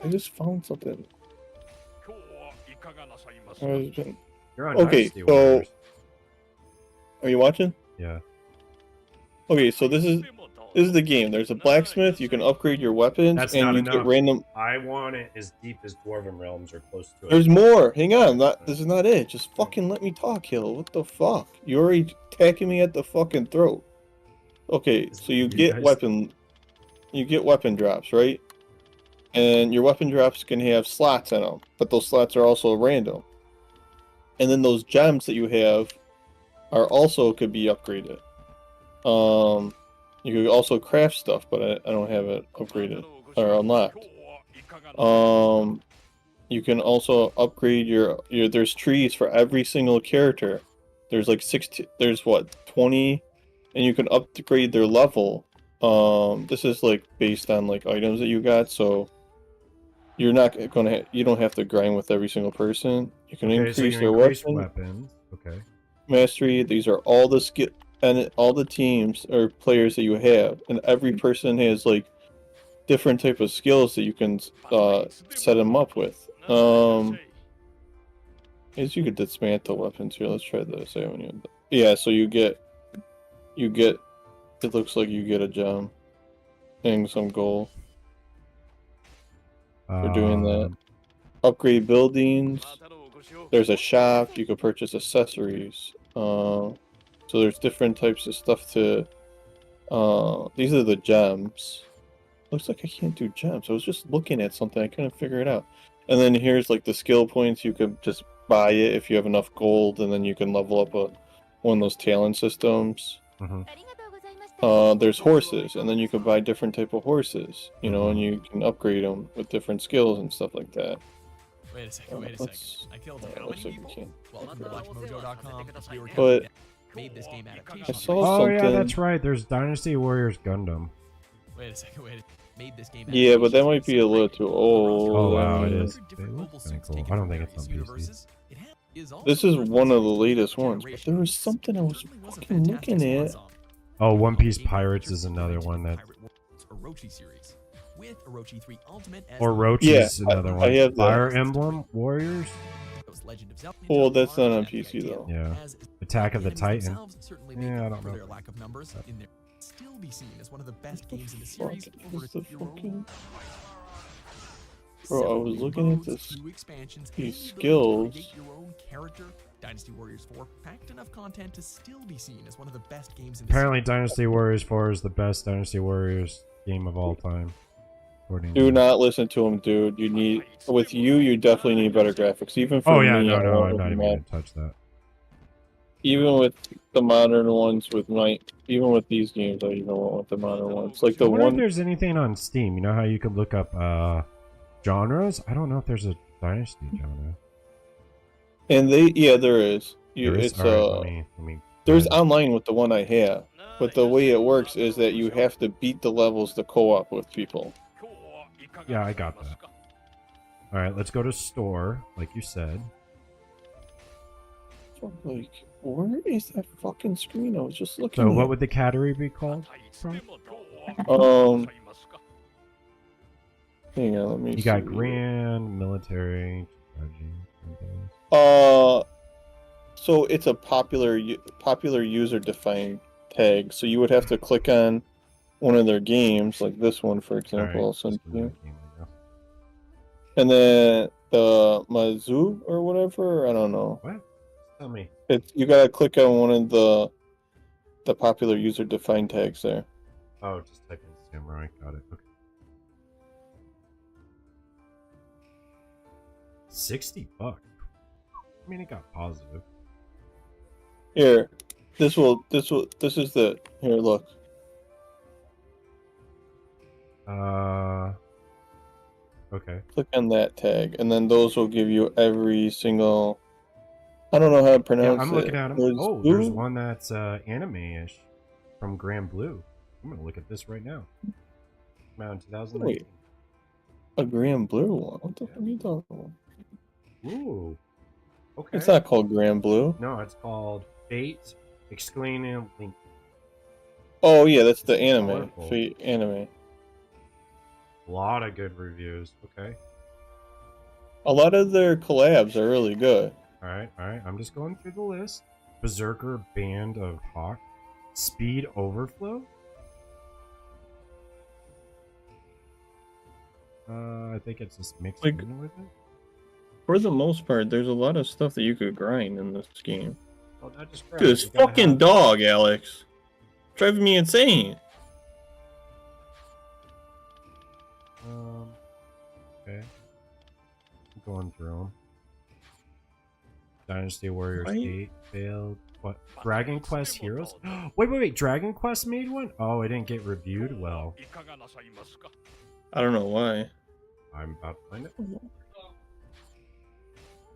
I just found something. You're on Okay, Dynasty so Warriors. are you watching? Yeah. Okay, so this is the game. There's a blacksmith. You can upgrade your weapons, That's and not you enough. get random. I want it as deep as Dwarven Realms or close to it. There's more. Hang on. This is not it. Just fucking let me talk, Hill. What the fuck? You're already attacking me at the fucking throat. Okay, so you get weapon drops, right? And your weapon drops can have slots in them, but those slots are also random. And then those gems that you have are also could be upgraded. You could also craft stuff, but I don't have it upgraded or unlocked. You can also upgrade your there's trees for every single character. There's like 16, there's what, 20, and you can upgrade their level. This is like based on like items that you got, so you're not gonna you don't have to grind with every single person. You can increase their weapons. Okay. Mastery. These are all the skill and all the teams or players that you have, and every person has like different type of skills that you can set them up with. As you could dismantle weapons here. Let's try this. Yeah, so you get. It looks like you get a gem and some gold for doing that. Upgrade buildings. There's a shop. You can purchase accessories. So there's different types of stuff to. These are the gems. Looks like I can't do gems. I was just looking at something. I couldn't figure it out. And then here's like the skill points. You could just buy it if you have enough gold, and then you can level up one of those talent systems. There's horses, and then you can buy different type of horses, you know, and you can upgrade them with different skills and stuff like that. Wait a second. I killed how many people? Well, not WatchMojo.com. But made this game adaptation. I saw something. Yeah, that's right. There's Dynasty Warriors Gundam. Wait a second. Made this game. Yeah, but that might be a little too old. Oh wow, it is. Cool. I don't think it's on PC. This is one of the latest ones, but there was something I was fucking looking at. Oh, One Piece Pirates is another one that. Orochi series with Orochi 3 Ultimate. Orochi's another one. I have Fire Emblem Warriors. Well, that's not on PC though. Yeah. Attack of the Titan. Yeah, I don't know. Still be seen as one of the best games in the series over its fucking... Bro, I was looking at these skills. Your own character. Dynasty Warriors 4 packed enough content to still be seen as one of the best games in the Apparently Dynasty Warriors 4 is the best Dynasty Warriors game of all time. Do not listen to him, dude. You definitely need better graphics. Even for me, I'm not even gonna touch that. Even with the modern ones, even with these games, I even want the modern ones. Like I wonder if there's anything on Steam. You know how you can look up genres? I don't know if there's a Dynasty genre. And there is. It's right, let me there's online with the one I have, but the way it works is that you have to beat the levels to co-op with people. Yeah, I got that. All right, let's go to store, like you said. Like, where is that fucking screen? I was just looking. So, what would the category be called? Hang on, let me. You got grand, military. So it's a popular user defined tag. So you would have to click on one of their games, like this one, for example. Right, and then the Mazu or whatever, I don't know. What? Tell me. You gotta click on one of the popular user defined tags there. Oh, just type in Samurai. Got it. Okay. $60. I mean, it got positive. Here, this is the here. Look. Okay. Click on that tag, and then those will give you every single. I don't know how to pronounce it. I'm looking at them. There's one that's anime-ish from Grand Blue. I'm gonna look at this right now. Came out in 2019. Wait, a Grand Blue one? What the fuck are you talking about? Ooh. Okay. It's not called Grand Blue. No, it's called Fate Exclaiming Link. Oh yeah, that's the anime. Fate anime. A lot of good reviews. Okay. A lot of their collabs are really good. All right. I'm just going through the list. Berserker Band of Hawk. Speed Overflow. I think it's just mixed in with it. For the most part, there's a lot of stuff that you could grind in this game. Well, not just Dude, this fucking dog, Alex. Driving me insane. Okay. Going through them. Dynasty Warriors 8 failed. What? Dragon Quest Heroes? Wait. Dragon Quest made one? Oh, it didn't get reviewed well. I don't know why. I'm about to find it.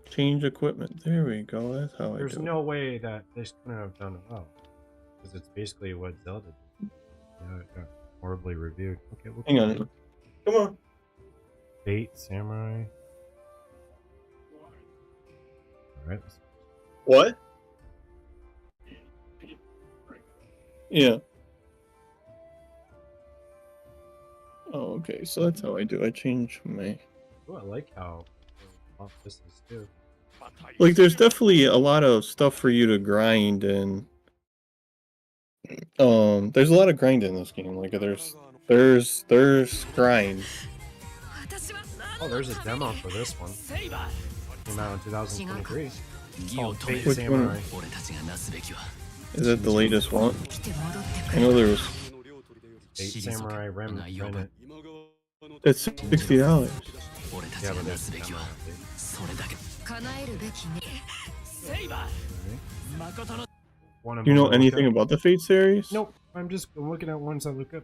Change equipment. There we go. That's how There's no way that this couldn't have done well. Because it's basically what Zelda did. Yeah, it got horribly reviewed. Okay, we'll hang on. Come on. Fate Samurai. Alright. What? Yeah. Oh, okay. So that's how I do. I change my. Oh, I like how this is too. Like, there's definitely a lot of stuff for you to grind, and there's a lot of grind in this game. Like, there's grind. Oh, there's a demo for this one. Came out in 2023. It's called Fate Which Samurai. one? Is that the latest one? I know there was. Fate Samurai Remnant. It's $60. Yeah, but there's a demo. Do you know anything about the Fate series? Nope. I'm looking at ones I look up.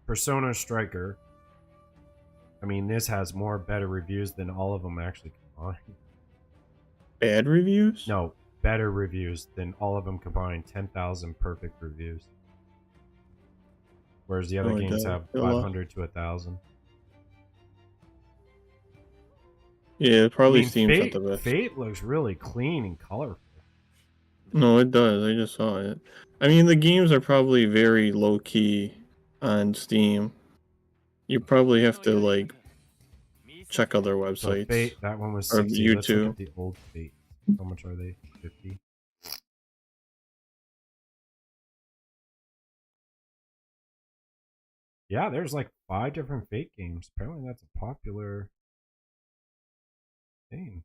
Persona Striker. I mean, this has better reviews than all of them actually combined. Bad reviews? No, better reviews than all of them combined. 10,000 perfect reviews. Whereas the other games have 500 to 1,000. Yeah, it probably seems not the best. Fate looks really clean and colorful. No, it does. I just saw it. I mean, the games are probably very low-key on Steam. You probably have to, like, check other websites. So Fate, that one was 60. YouTube. Let's look at the old Fate. How much are they? 50? Yeah, there's like 5 different Fate games. Apparently that's a popular thing.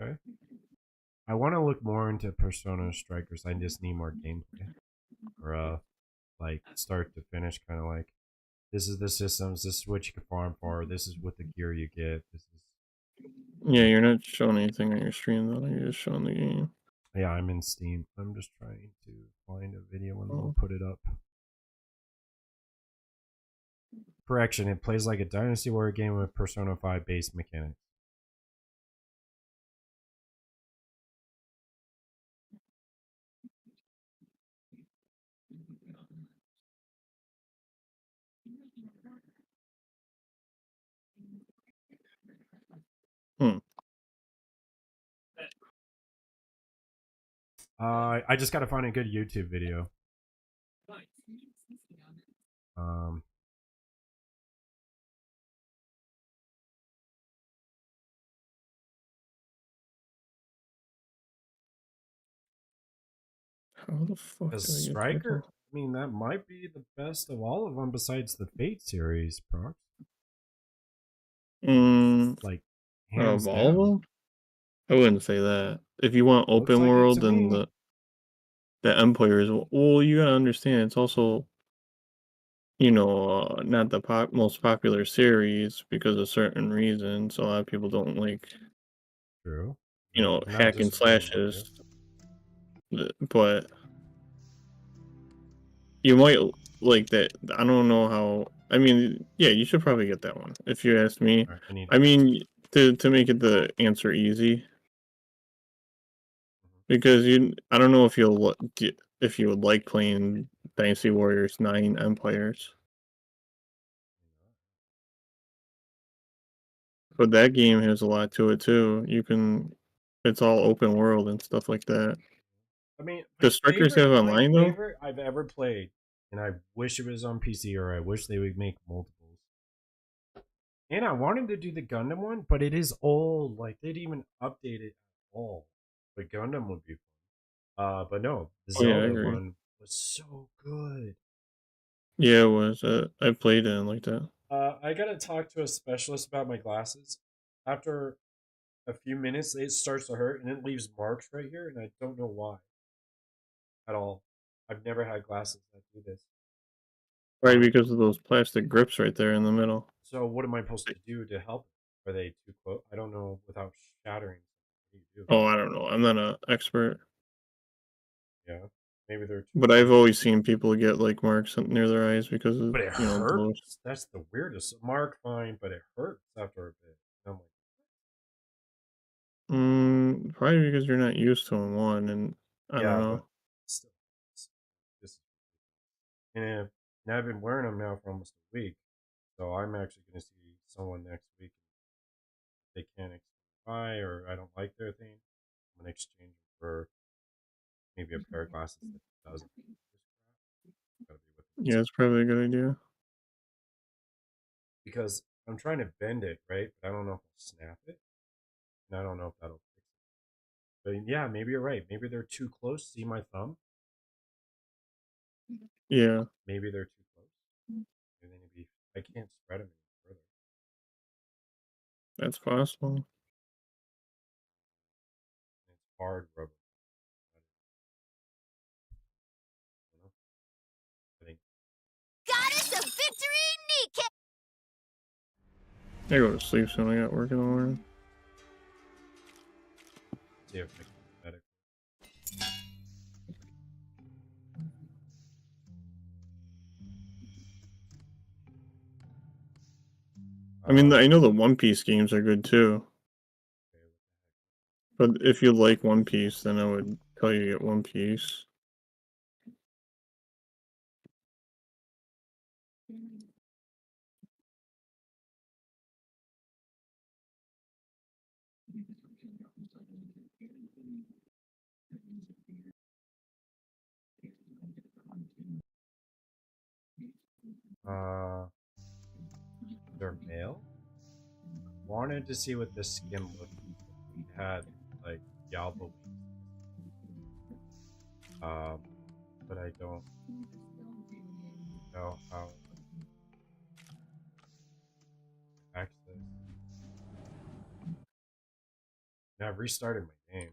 Okay. I want to look more into Persona Strikers. I just need more gameplay. Or like start to finish, kind of like, this is the systems, this is what you can farm for, this is what the gear you get, this is... Yeah, you're not showing anything on your stream though, you're just showing the game. Yeah, I'm in Steam. I'm just trying to find a video and we'll put it up. Correction, it plays like a Dynasty Warrior game with Persona 5 based mechanics. I just gotta find a good YouTube video. How the fuck? As Striker, I mean, that might be the best of all of them besides the Fate series, Prox. Like, hands of down. all of them? I wouldn't say that. If you want open world and the Empire is, well, you gotta understand, it's also, you know, not the most popular series because of certain reasons. A lot of people don't like, True, you know, hack and slashes. But you might like that. I don't know how. I mean, yeah, you should probably get that one if you ask me. Right, I mean, to make it the answer easy, because I don't know if you would like playing Dynasty Warriors 9 Empires. But that game has a lot to it too. It's all open world and stuff like that. I mean, Does Strikers have online my though? favorite I've ever played, and I wish it was on PC, or I wish they would make multiples. And I wanted to do the Gundam one, but it is old. Like they didn't even update it at all. But Gundam would be fun. But no, the Oh yeah, I Zelda agree. one was so good. Yeah, it was. I played it like that. I gotta talk to a specialist about my glasses. After a few minutes, it starts to hurt, and it leaves marks right here, and I don't know why at all. I've never had glasses that do this. Right, because of those plastic grips right there in the middle. So what am I supposed to do to help? Are they too close? I don't know without shattering. What do you do? Oh, I don't know. I'm not an expert. Yeah, maybe they're too But I've close. always seen people get like marks near their eyes because of, But it blows. hurts. That's the weirdest. Mark, fine, but it hurts after a bit. And I'm like, Probably because you're not used to them, one, and I don't yeah, know. but still, this. And now I've been wearing them now for almost a week, so I'm actually going to see someone next week. If they can't explain why, or I don't like their thing, I'm going to exchange them for maybe a pair of glasses that doesn't. Gotta be with Yeah, it's probably a good idea. because I'm trying to bend it, right? But I don't know if I'll snap it, and I don't know if that'll fix it. But yeah, maybe you're right. Maybe they're too close. See my thumb? Yeah, Maybe they're too close. And then maybe I can't spread them any further. that's possible. And it's hard rubber. You know? I think. Goddess of Victory Kneecap! I go to sleep soon. I got work in the morning. See if I can get better. I mean, I know the One Piece games are good too. Okay, But if you like One Piece, then I would tell you to get One Piece. they're male. Wanted to see what this skin looked like. It had like Yalba wings. But I don't know how to access. And I've restarted my game.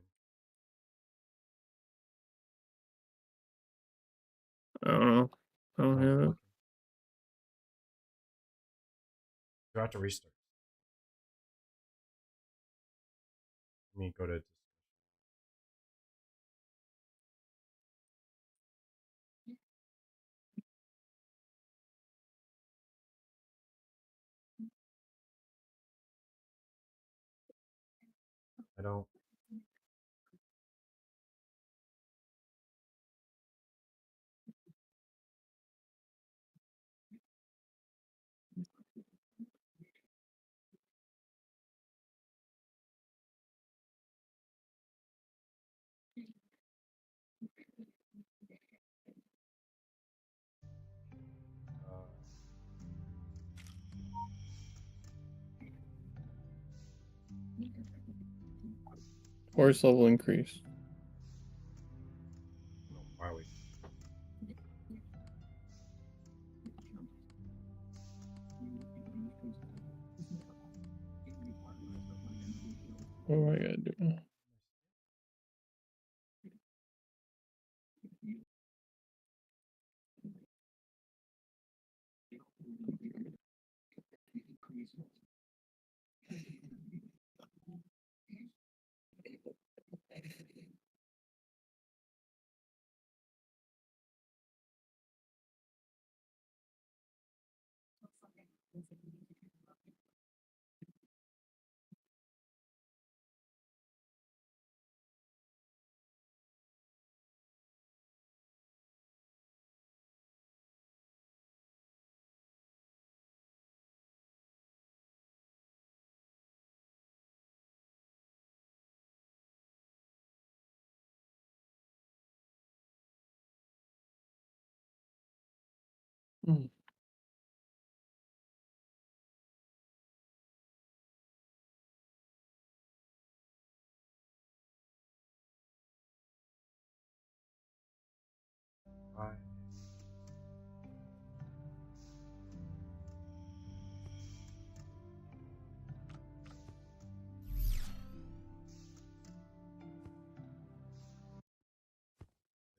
I don't know. I don't have it. Looking. You have to restart. Let me go to. I don't. Uh, Force level increase. no, why are we? What do I gotta do? Mm. Right.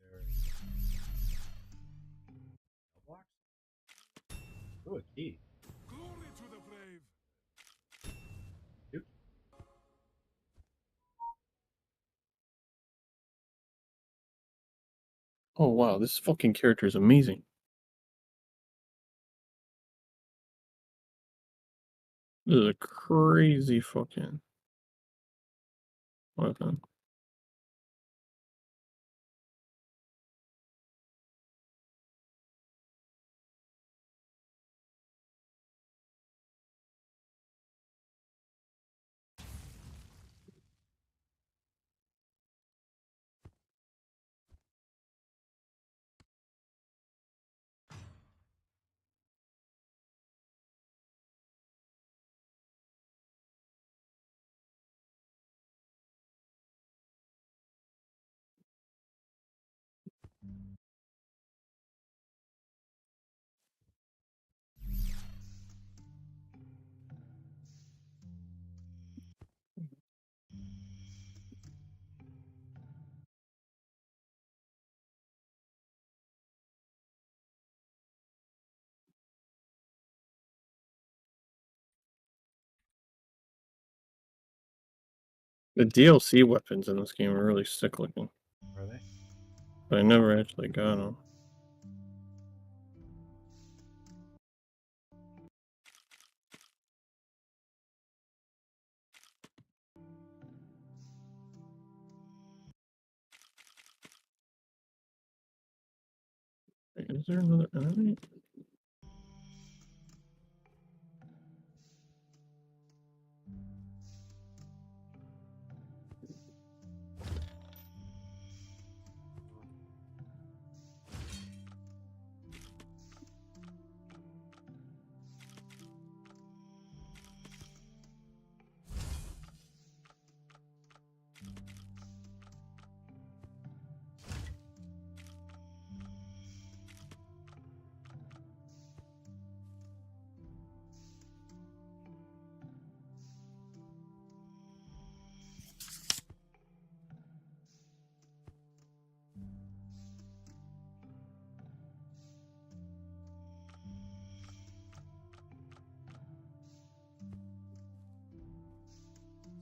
There. Blocks. Ooh, a key. Glory to the brave. Yep. Oh wow, this fucking character is amazing. This is a crazy fucking weapon. The DLC weapons in this game are really sick looking, Are they? but I never actually got them. Wait, is there another enemy?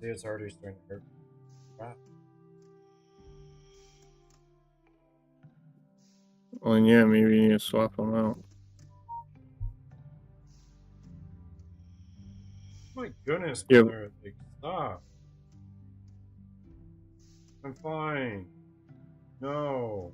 See, it's already starting to hurt. Crap. Well, yeah, maybe you need to swap them out. My goodness, Yeah. mother. Like, stop. I'm fine. No.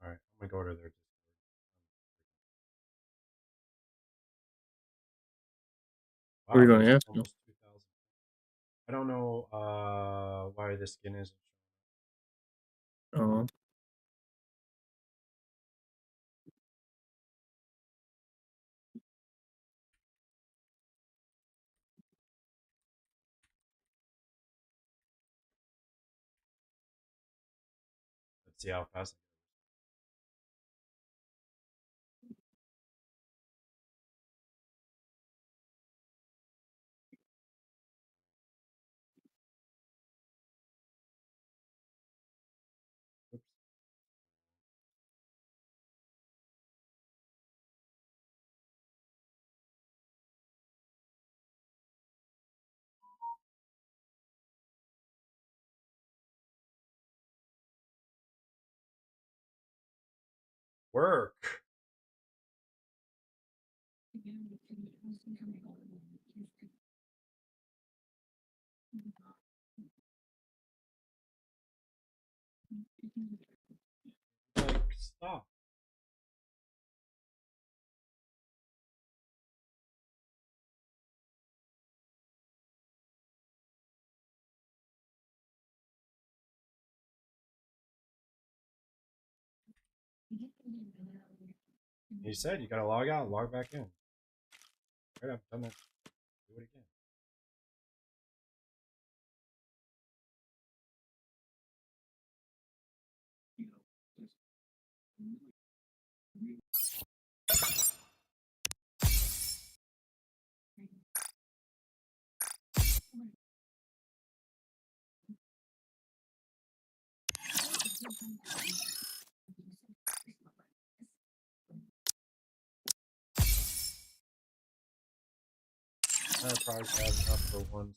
Alright, I'm gonna go to their Discord. What are you Wow, going there's to ask him? almost 2,000. I don't know why the skin isn't Oh, Let's see how fast. Oops. Work. Like, stop. You said you gotta log out, log back in. Right, I've done that. Do it again. I probably have enough for one.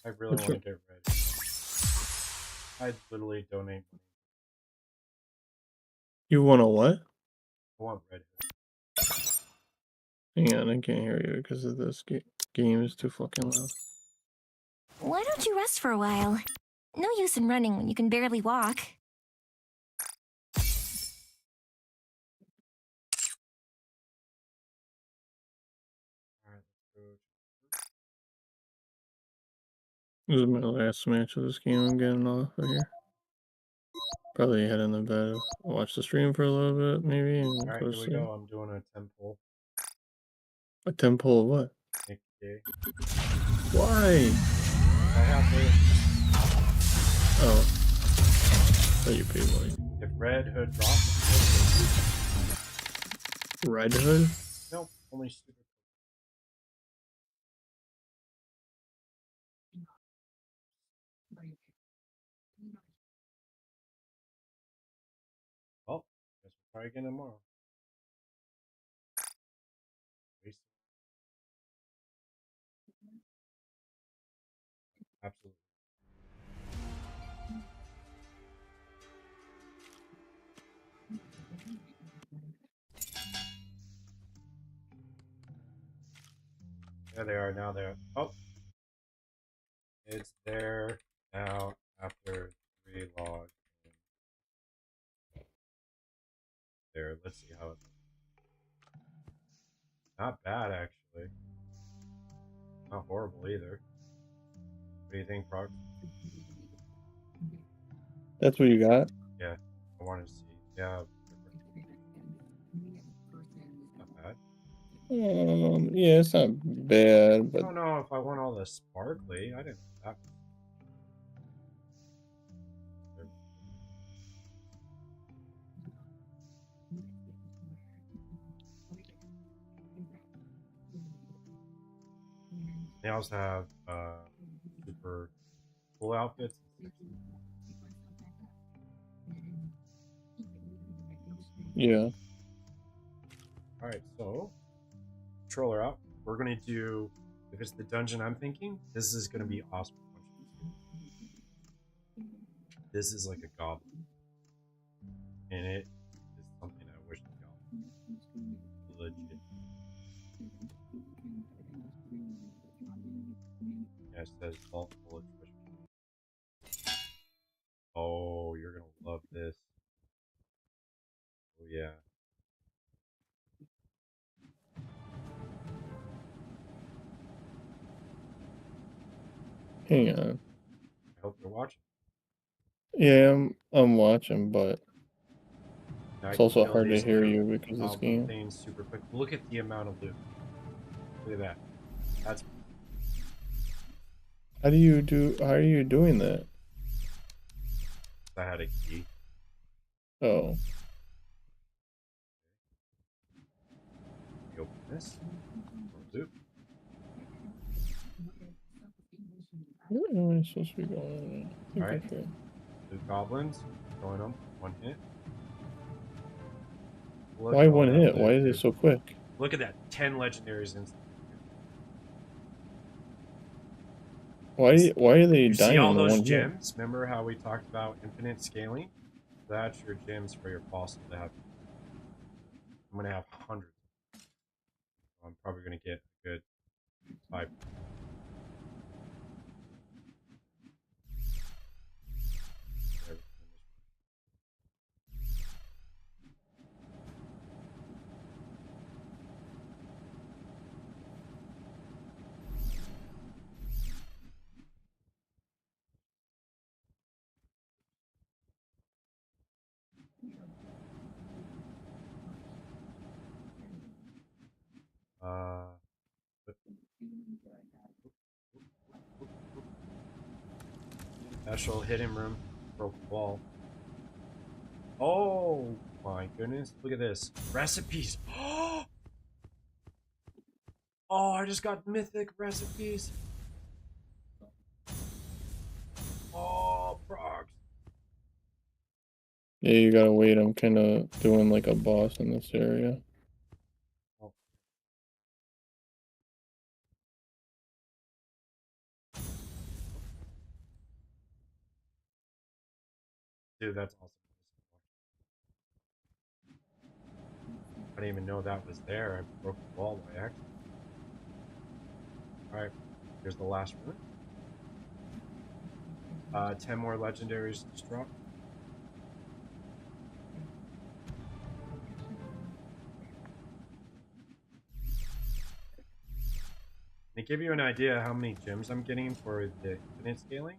I really want to get red. I'd literally donate money. You want a what? I want red. Hang on, I can't hear you because of this game is too fucking loud. Why don't you rest for a while? No use in running when you can barely walk. Alright, let's go. This is my last match of this game. I'm getting off of here. Probably head in the bed, watch the stream for a little bit, maybe, and Alright, go to here we sleep. go. I'm doing a temple. A temple of what? Nick Day. Why? I have to. Oh. So you pay money. If Red Hood drops, Red Hood? nope, only stupid. Well, guess we'll try again tomorrow. Waste. Absolutely. There they are now. There. Oh, it's there now after 3 logs. There. Let's see how it's. Not bad actually. Not horrible either. What do you think, Prox? That's what you got? Yeah, I wanted to see. Yeah, not bad. Yeah, it's not bad, I but don't know if I want all the sparkly. I didn't know that. They also have super cool outfits. yeah. Alright, so controller out. We're gonna do, if it's the dungeon I'm thinking, this is gonna be awesome. This is like a goblin. And it is something I wish the goblin legit. Yeah, it says multiple attrition. Oh, you're gonna love this. Oh yeah. Hang on. I hope you're watching. Yeah, I'm watching, but Now it's I can also kill hard to these hear new you because this goblin game. things super quick. Look at the amount of loot. Look at that. That's How are you doing that? I had a key. Oh. Let me open this. Loop. Where am I supposed to be going? I think Alright. I should. Two goblins. Killing them. One hit. Look Why at all one that hit? loot, Why is it dude. so quick? Look at that. 10 legendaries instantly. Why are they You see dying all in those one hit? gems? Remember how we talked about infinite scaling? That's your gems for your fossil to have. I'm going to have hundreds. I'm probably going to get a good 5. But special hidden room, broken wall. Oh my goodness! Look at this recipes. Oh, I just got mythic recipes. Oh, frogs. Yeah, you gotta wait. I'm kind of doing like a boss in this area. Oh. Dude, that's awesome. I didn't even know that was there. I broke the wall by accident. Alright, here's the last room. 10 more legendaries to drop. To give you an idea how many gems I'm getting for the infinite scaling,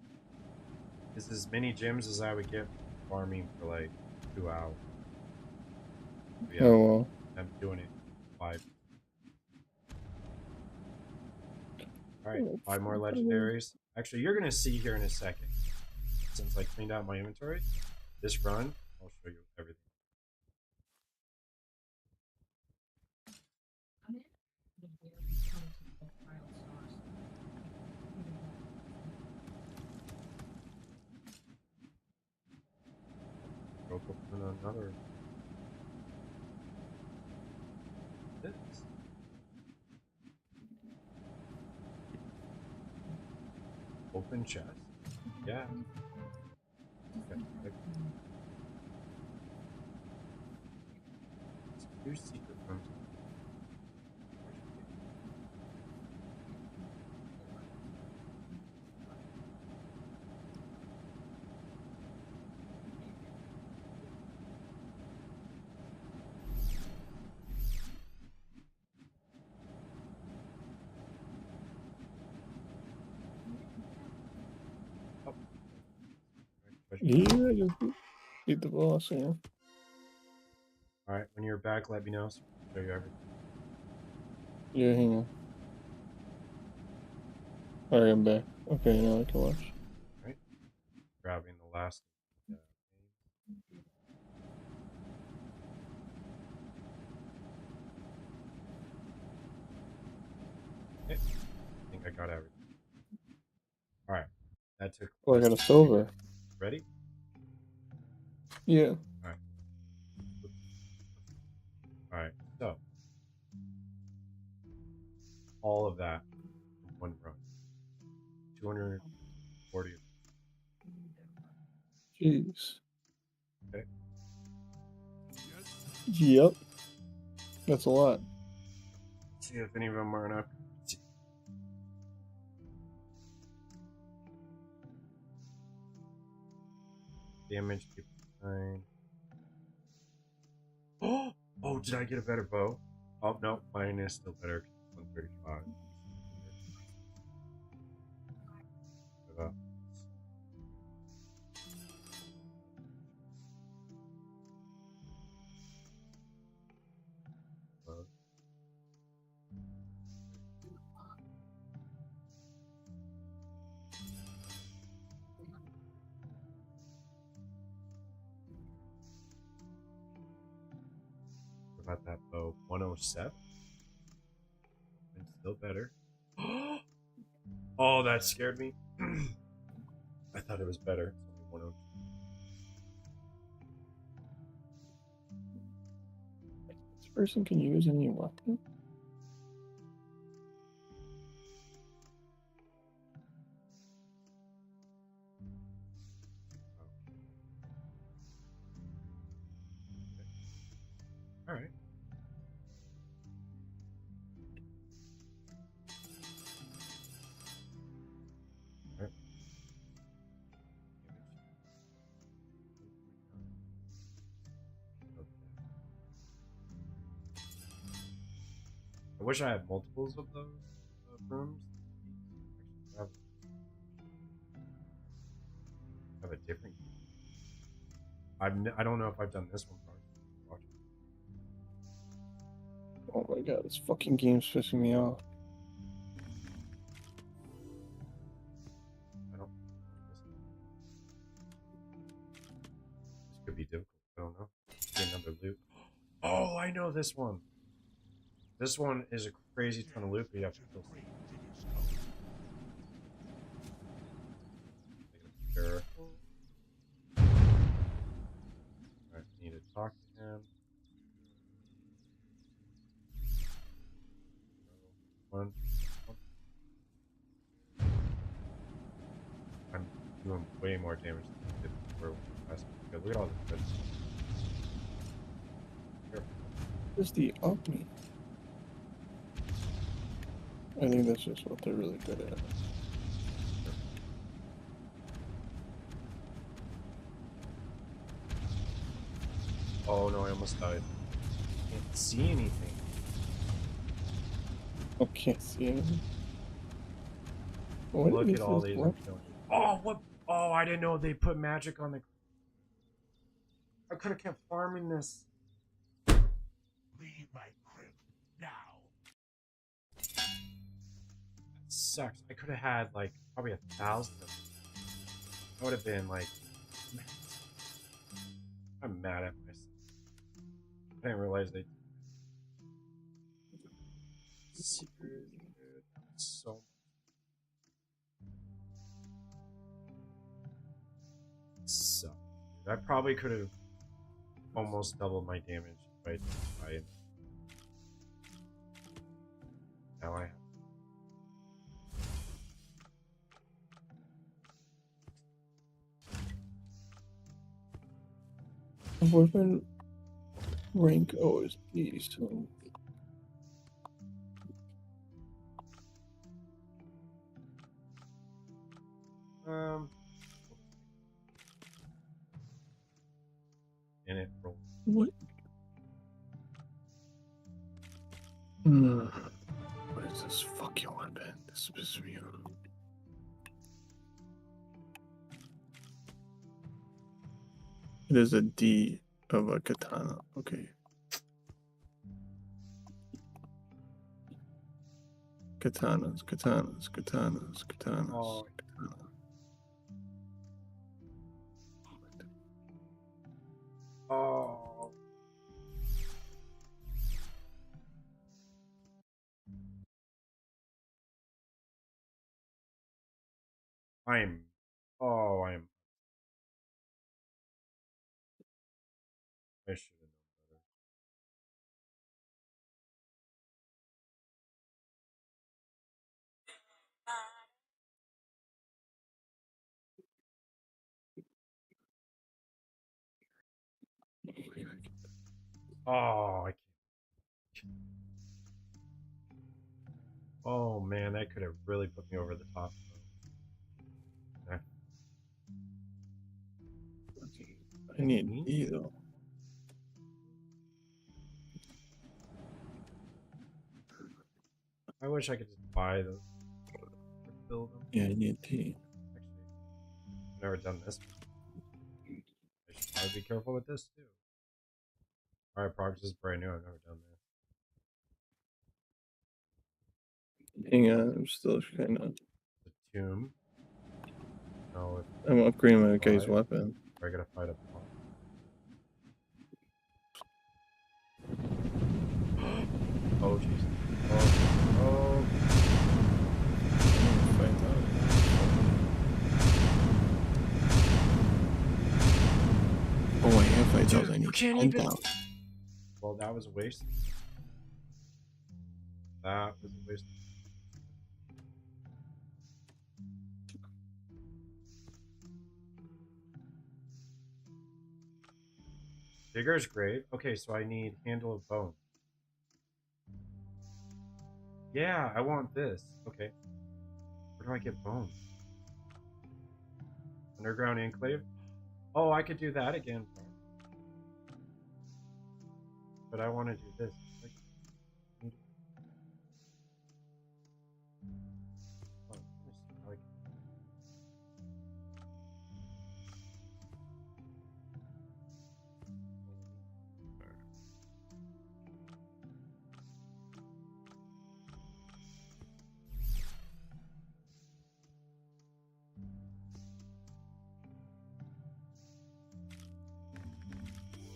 is as many gems as I would get farming for like 2 hours. So yeah, Oh well. I'm doing it 5. Alright, 5 more legendaries. Actually, you're going to see here in a second. Since I cleaned out my inventory, this run, I'll show you everything. Broke open another. This. Open chest. Yeah. Okay. Two secret rooms. Oh. Yeah, I just beat the boss. Yeah. Alright, when you're back, let me know so I can show you everything. Yeah, hang on. Alright, I'm back. Okay, now I can watch. Alright. Grabbing the last. Okay. I think I got everything. Alright. That took. Oh, I got a silver. Ready? Yeah. Alright. Alright. So. All of that in one run. 240. Jeez. Okay. Yep. That's a lot. See if any of them are enough. Damage. 9. Oh, did I get a better bow? Oh, no. Mine is still better. 135. got that bow. 107. And still better. Oh, that scared me. I thought it was better. It's only 102. This person can use any weapon? All right. All right. Okay. I wish I had multiples of those rooms. Actually, have a different. I don't know if I've done this one part. Watch it. Oh my god, this fucking game's pissing me off. I don't. This could be difficult. I don't know. Get another loop. Oh, I know this one. This one is a crazy ton of loop. You have to kill. Sure. Alright, need to talk to him. One. I'm doing way more damage than I did before. Look at all this. Where's the up me? I think that's just what they're really good at. Oh no, I almost died. Can't see anything. I can't see anything. What Look is at all this these. weapon? Oh, what? Oh, I didn't know they put magic on the. I could have kept farming this. Leave my crib now. That sucks. I could have had like probably 1,000 of them. I would have been like. I'm mad at myself. I didn't realize they. Seriously, dude. So. Suck. I probably could have almost doubled my damage if I didn't try. Now I have. Weapon rank OSD, so. And it rolled. What? What is this fucking weapon? This pisses me off. It is a D of a katana. Okay. Katanas, katanas, katanas, katanas. Oh. Katana. Oh. I'm. Oh, I'm. I should have known better. Oh, I can't. Oh man, that could have really put me over the top. I need E though. I wish I could just buy those. Build them. Yeah, I need T. Actually, I've never done this. I should probably be careful with this too. Alright, progress is brand new. I've never done this. Hang on, I'm still kind of. The tomb. No, if I'm upgrading my guy's Five. weapon. I gotta fight up top. Oh jeez. Oh. Fight that. Oh, I have fight those. I need 10,000. Well, that was a waste. That was a waste. Digger's great. Okay, so I need handle of bone. Yeah, I want this. Okay. Where do I get bone? Underground enclave? Oh, I could do that again. But I want to do this.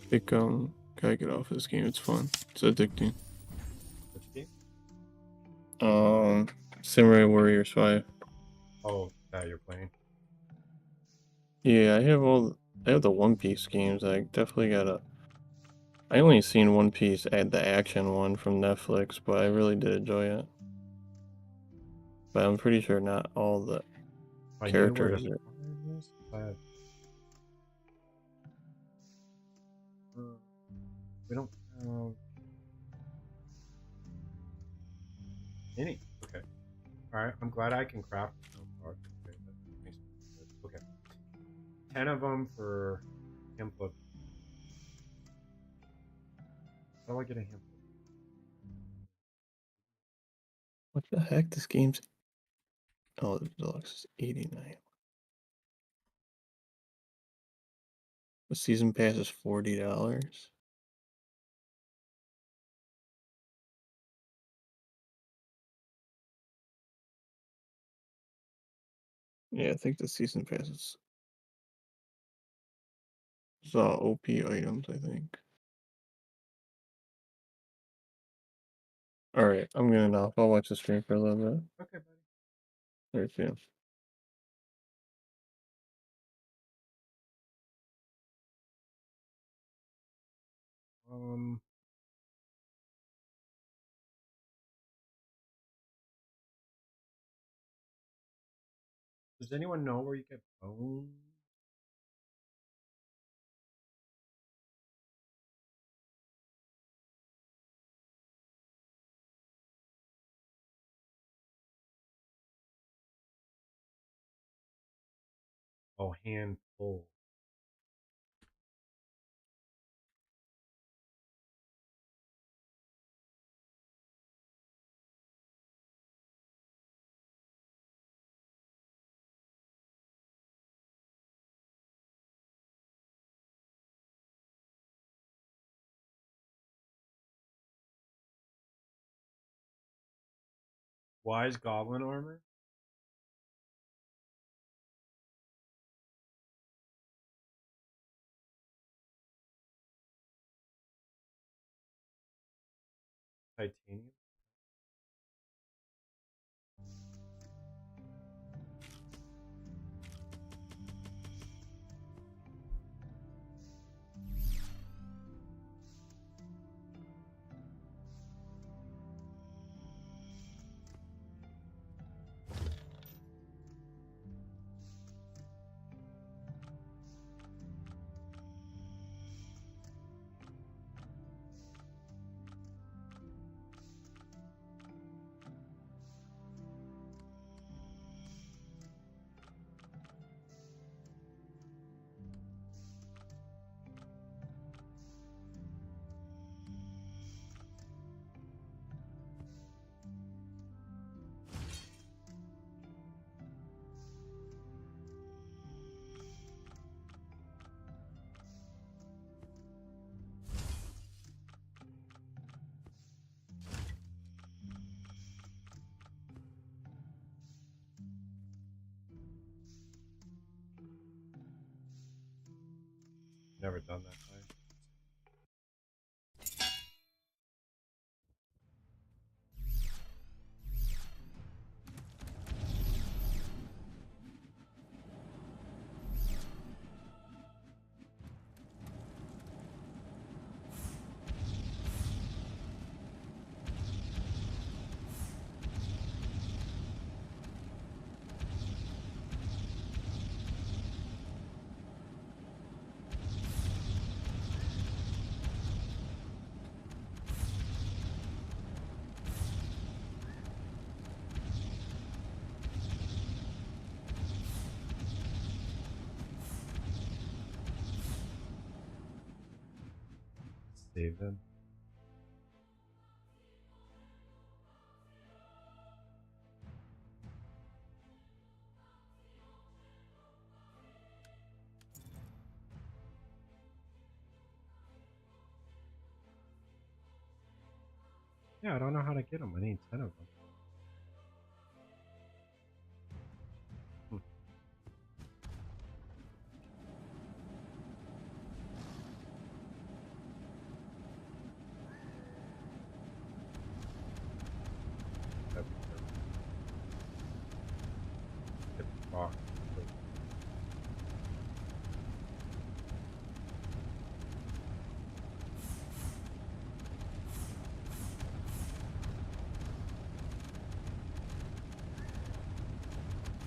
Pick gotta get off this game. It's fun. It's addicting. Which game? Samurai Warriors 5. Oh, that you're playing. Yeah, I have the One Piece games. I definitely gotta. I only seen One Piece at the action one from Netflix, but I really did enjoy it. But I'm pretty sure not all the I knew where characters to are. find this. We don't have any. Okay. Alright, I'm glad I can craft my own parts. Okay, that makes me good. Okay. 10 of them for Hempla. How do I get a Hempla? What the heck? This game's. Oh, the deluxe is 89. The season pass is $40. Yeah, I think the season pass is. It's all OP items, I think. Alright, I'm gonna off. I'll watch the stream for a little bit. Okay, buddy. Alright, see ya. Um, does anyone know where you get bone? Oh, handful. Wise goblin armor? Titanium? Never done that. save them. Yeah, I don't know how to get them. I need 10 of them.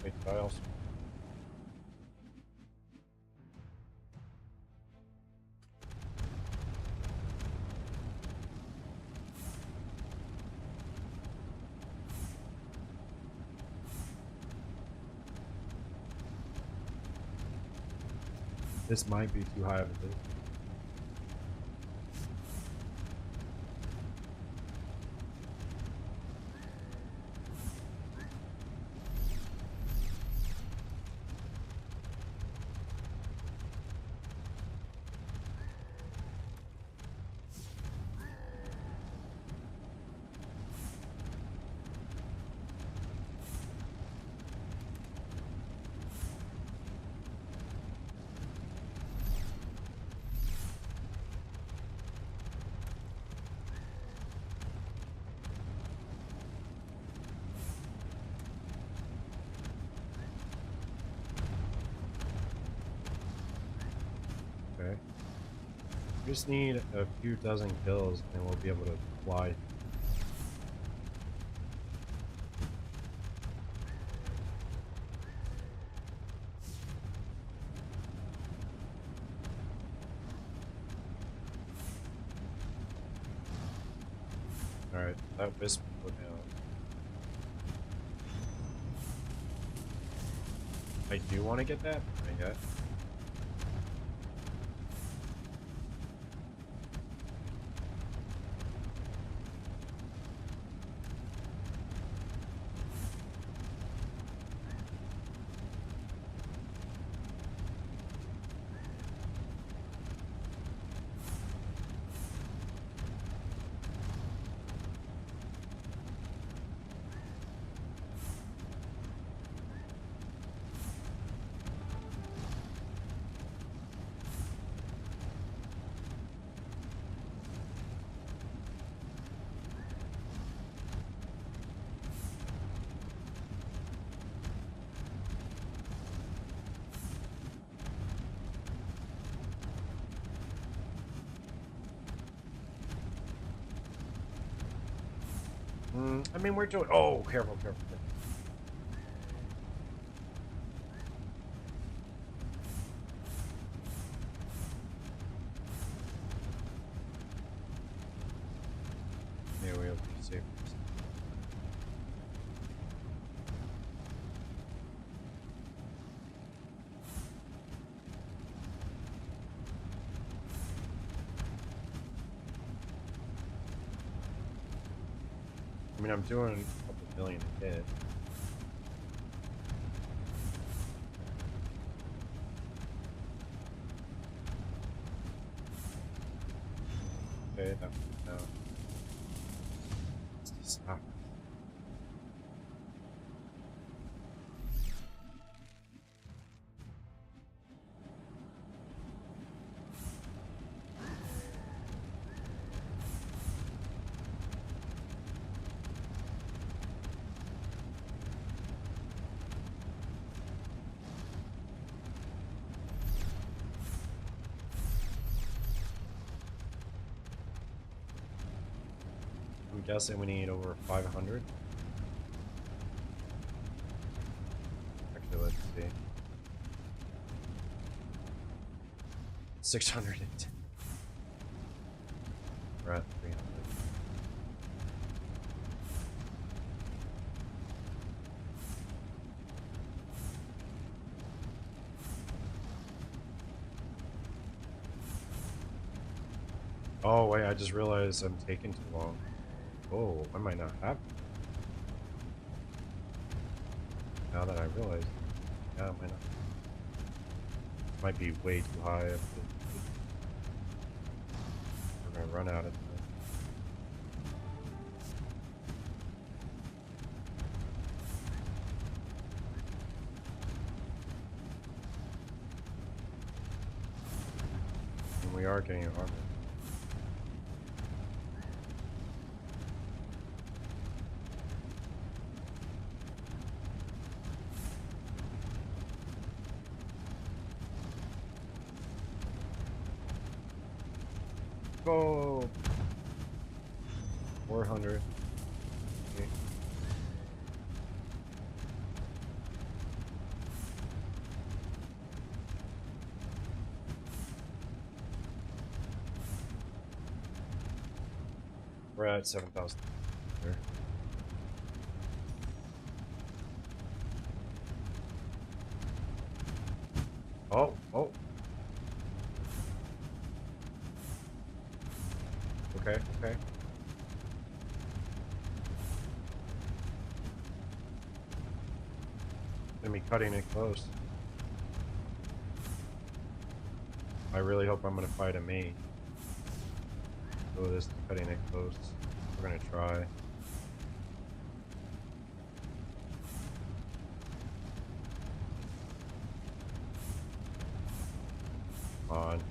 Wait, tiles. This might be too high of a distance. Okay. We just need a few dozen kills and we'll be able to fly. Alright, that wisp will go down. I do want to get that, I guess. I mean, we're doing. Oh, careful, careful, careful. Yeah, we'll be safe. I mean, I'm doing a couple million a hit. Okay, that was down. Stop. I'm guessing we need over 500. Actually, let's see. 600. We're at 300. Oh wait, I just realized I'm taking too long. Oh, I might not have. Now that I realize, yeah, I might not. Might be way too high. We're gonna run out of time. And we are getting armor. Go! 400. Okay. We're at 7,000. There. Oh, oh. Okay, okay. Gonna be cutting it close. I really hope I'm gonna fight a mage. Oh, this is cutting it close. We're gonna try. Come on.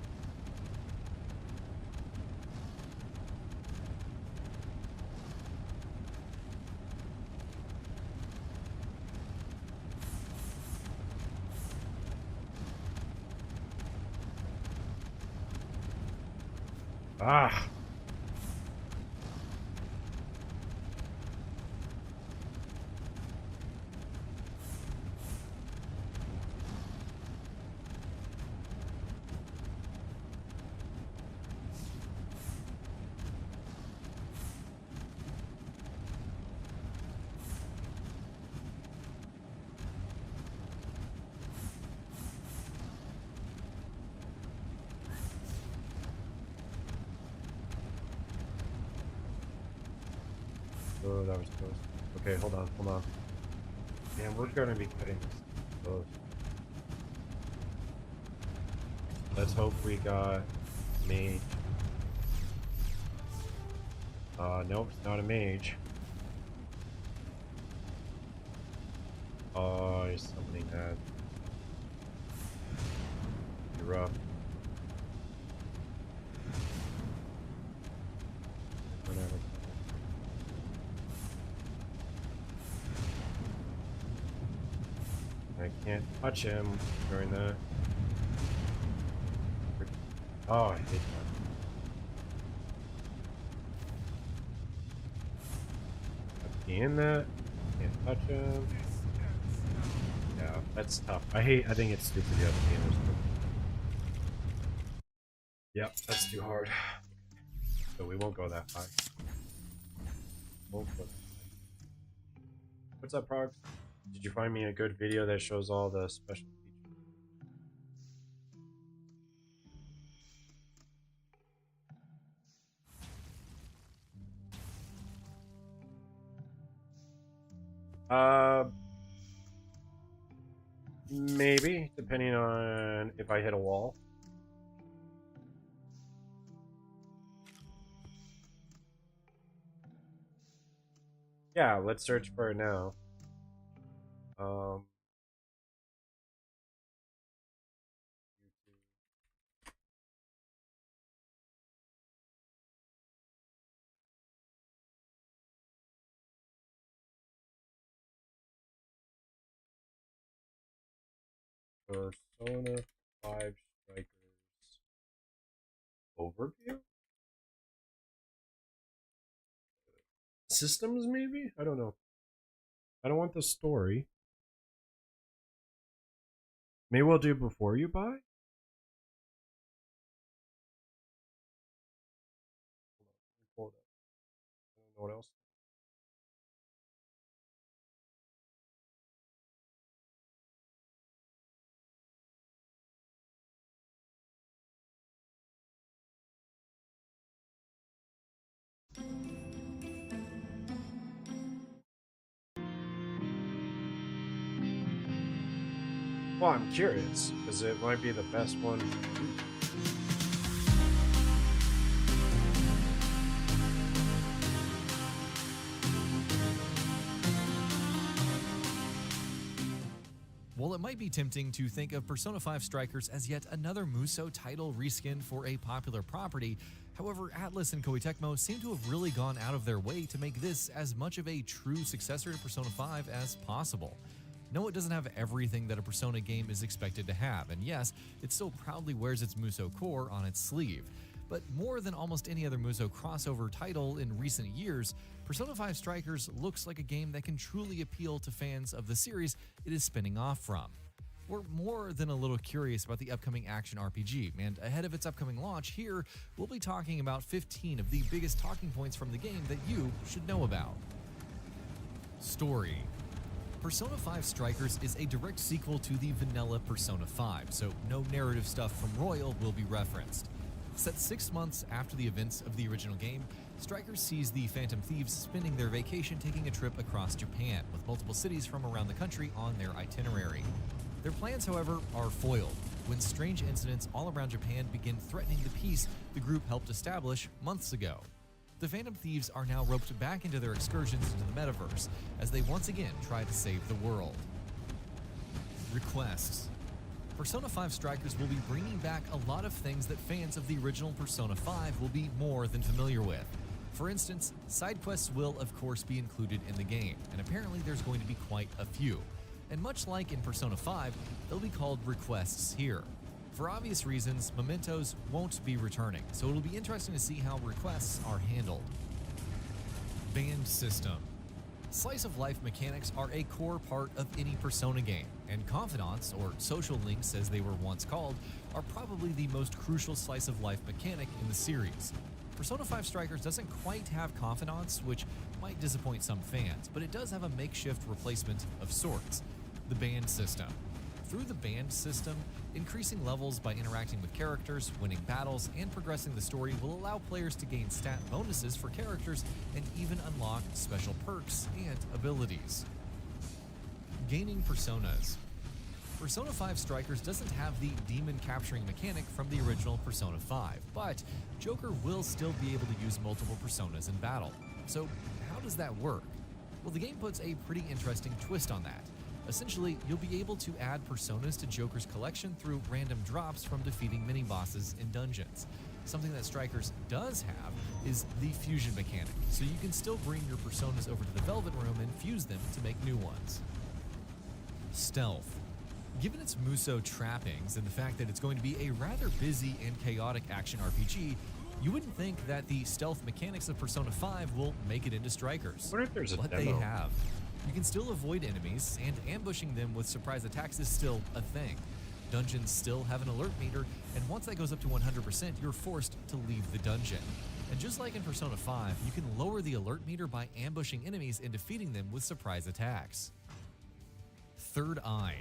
Ah! Oh, that was close. Okay, hold on, hold on. Man, we're gonna be cutting this close. Let's hope we got mage. Nope, it's not a mage. Oh, he's summoning that. You're rough. Run out of time. I can't touch him during that. Oh, I hate that. Have to be in that. Can't touch him. Yeah, that's tough. I think it's stupid you have to be in this. Yep, that's too hard. So we won't go that high. Won't go that high. What's up, Prog? Did you find me a good video that shows all the special features? Maybe, depending on if I hit a wall. Yeah, let's search for it now. Um, Persona 5 Strikers overview? Systems, maybe? I don't know. I don't want the story. Maybe we'll do before you buy? Hold up. I don't know what else. Well, I'm curious, because it might be the best one. While it might be tempting to think of Persona 5 Strikers as yet another Musou title reskin for a popular property, however, Atlus and Koei Tecmo seem to have really gone out of their way to make this as much of a true successor to Persona 5 as possible. No, it doesn't have everything that a Persona game is expected to have, and yes, it still proudly wears its Musou core on its sleeve. But more than almost any other Musou crossover title in recent years, Persona 5 Strikers looks like a game that can truly appeal to fans of the series it is spinning off from. We're more than a little curious about the upcoming action RPG, and ahead of its upcoming launch here, we'll be talking about 15 of the biggest talking points from the game that you should know about. Story. Persona 5 Strikers is a direct sequel to the vanilla Persona 5, so no narrative stuff from Royal will be referenced. Set 6 months after the events of the original game, Strikers sees the Phantom Thieves spending their vacation taking a trip across Japan, with multiple cities from around the country on their itinerary. Their plans, however, are foiled when strange incidents all around Japan begin threatening the peace the group helped establish months ago. The Phantom Thieves are now roped back into their excursions into the metaverse as they once again try to save the world. Requests. Persona 5 Strikers will be bringing back a lot of things that fans of the original Persona 5 will be more than familiar with. For instance, side quests will of course be included in the game, and apparently there's going to be quite a few. And much like in Persona 5, they'll be called requests here. For obvious reasons, mementos won't be returning, so it'll be interesting to see how requests are handled. Band system. Slice of life mechanics are a core part of any Persona game, and confidants, or social links as they were once called, are probably the most crucial slice of life mechanic in the series. Persona 5 Strikers doesn't quite have confidants, which might disappoint some fans, but it does have a makeshift replacement of sorts: the band system. Through the band system, increasing levels by interacting with characters, winning battles, and progressing the story will allow players to gain stat bonuses for characters and even unlock special perks and abilities. Gaining personas. Persona 5 Strikers doesn't have the demon capturing mechanic from the original Persona 5, but Joker will still be able to use multiple personas in battle. So how does that work? Well, the game puts a pretty interesting twist on that. Essentially, you'll be able to add personas to Joker's collection through random drops from defeating mini-bosses in dungeons. Something that Strikers does have is the fusion mechanic, so you can still bring your personas over to the Velvet Room and fuse them to make new ones. Stealth. Given its Musou trappings and the fact that it's going to be a rather busy and chaotic action RPG, you wouldn't think that the stealth mechanics of Persona 5 will make it into Strikers. What if there's a But demo? they have. You can still avoid enemies, and ambushing them with surprise attacks is still a thing. Dungeons still have an alert meter, and once that goes up to 100%, you're forced to leave the dungeon. And just like in Persona 5, you can lower the alert meter by ambushing enemies and defeating them with surprise attacks. Third Eye.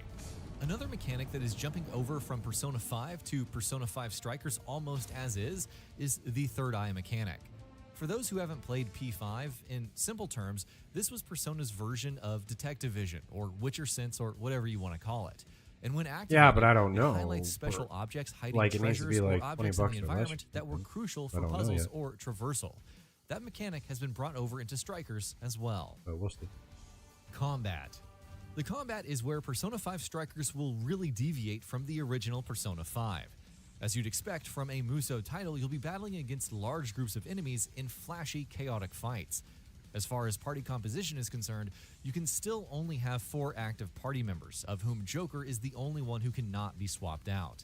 Another mechanic that is jumping over from Persona 5 to Persona 5 Strikers almost as is the Third Eye mechanic. For those who haven't played P5, in simple terms, this was Persona's version of Detective Vision, or Witcher Sense, or whatever you want to call it. And when activated, Yeah, but I don't it know. highlights special objects hiding Like, it needs to treasures be like or 20 objects in bucks the for environment that. that were crucial I for don't know puzzles yet. or traversal. That mechanic has been brought over into Strikers as well. But we'll see. Combat. The combat is where Persona 5 Strikers will really deviate from the original Persona 5. As you'd expect from a Musou title, you'll be battling against large groups of enemies in flashy, chaotic fights. As far as party composition is concerned, you can still only have 4 active party members, of whom Joker is the only one who cannot be swapped out.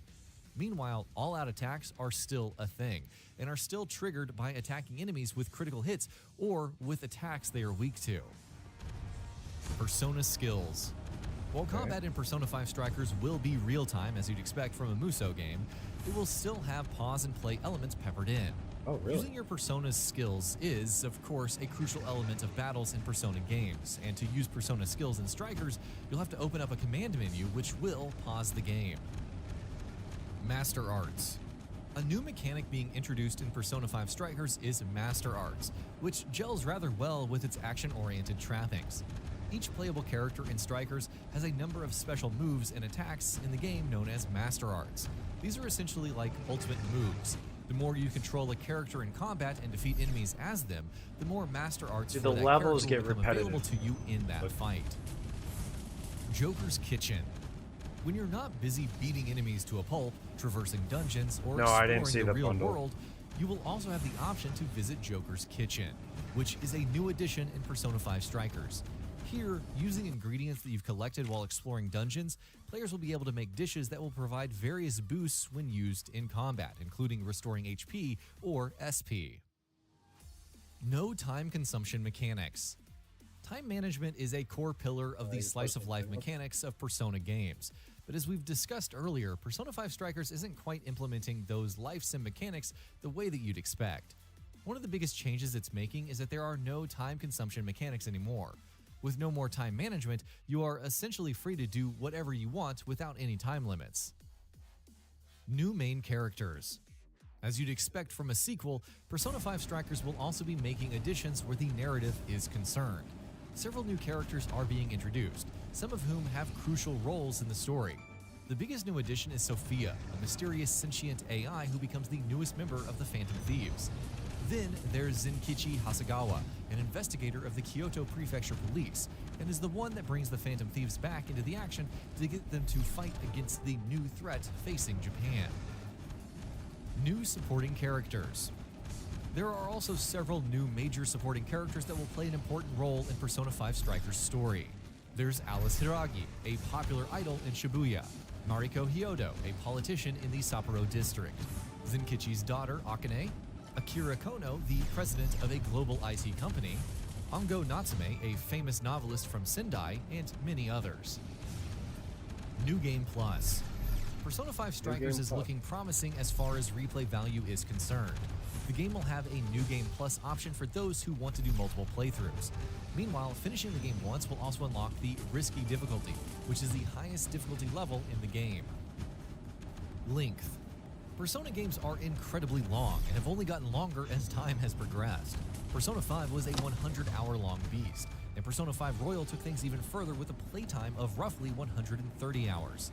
Meanwhile, all-out attacks are still a thing, and are still triggered by attacking enemies with critical hits or with attacks they are weak to. Persona skills. While combat in Persona 5 Strikers will be real-time, as you'd expect from a Musou game, it will still have pause-and-play elements peppered in. Oh, really? Using your Persona's skills is, of course, a crucial element of battles in Persona games, and to use Persona skills in Strikers, you'll have to open up a command menu which will pause the game. Master Arts. A new mechanic being introduced in Persona 5 Strikers is Master Arts, which gels rather well with its action-oriented trappings. Each playable character in Strikers has a number of special moves and attacks in the game known as Master Arts. These are essentially like ultimate moves. The more you control a character in combat and defeat enemies as them, the more Master Arts Do for the that levels character will get become available repetitive? to you in that fight. Joker's Kitchen. When you're not busy beating enemies to a pulp, traversing dungeons, or No, I didn't exploring see the the real bundle. world, you will also have the option to visit Joker's Kitchen, which is a new addition in Persona 5 Strikers. Here, using ingredients that you've collected while exploring dungeons, players will be able to make dishes that will provide various boosts when used in combat, including restoring HP or SP. No time consumption mechanics. Time management is a core pillar of the slice-of-life mechanics of Persona games. But as we've discussed earlier, Persona 5 Strikers isn't quite implementing those life sim mechanics the way that you'd expect. One of the biggest changes it's making is that there are no time consumption mechanics anymore. With no more time management, you are essentially free to do whatever you want without any time limits. New main characters. As you'd expect from a sequel, Persona 5 Strikers will also be making additions where the narrative is concerned. Several new characters are being introduced, some of whom have crucial roles in the story. The biggest new addition is Sophia, a mysterious sentient AI who becomes the newest member of the Phantom Thieves. Then there's Zenkichi Hasegawa, an investigator of the Kyoto Prefecture Police, and is the one that brings the Phantom Thieves back into the action to get them to fight against the new threat facing Japan. New supporting characters. There are also several new major supporting characters that will play an important role in Persona 5 Strikers' story. There's Alice Hiragi, a popular idol in Shibuya, Mariko Hyodo, a politician in the Sapporo district, Zenkichi's daughter Akane, Akira Kono, the president of a global IT company, Ango Natsume, a famous novelist from Sendai, and many others. New Game Plus. Persona 5 Strikers is looking promising as far as replay value is concerned. The game will have a New Game Plus option for those who want to do multiple playthroughs. Meanwhile, finishing the game once will also unlock the Risky difficulty, which is the highest difficulty level in the game. Length. Persona games are incredibly long and have only gotten longer as time has progressed. Persona 5 was a 100-hour-long beast, and Persona 5 Royal took things even further with a playtime of roughly 130 hours.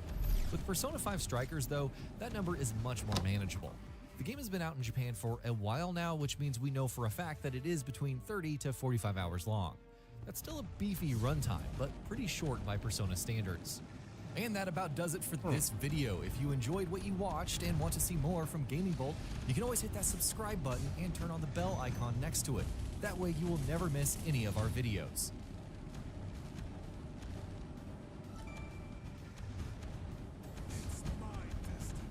With Persona 5 Strikers, though, that number is much more manageable. The game has been out in Japan for a while now, which means we know for a fact that it is between 30 to 45 hours long. That's still a beefy runtime, but pretty short by Persona standards. And that about does it for this video. If you enjoyed what you watched and want to see more from Gaming Bolt, you can always hit that subscribe button and turn on the bell icon next to it. That way you will never miss any of our videos. It's my destiny.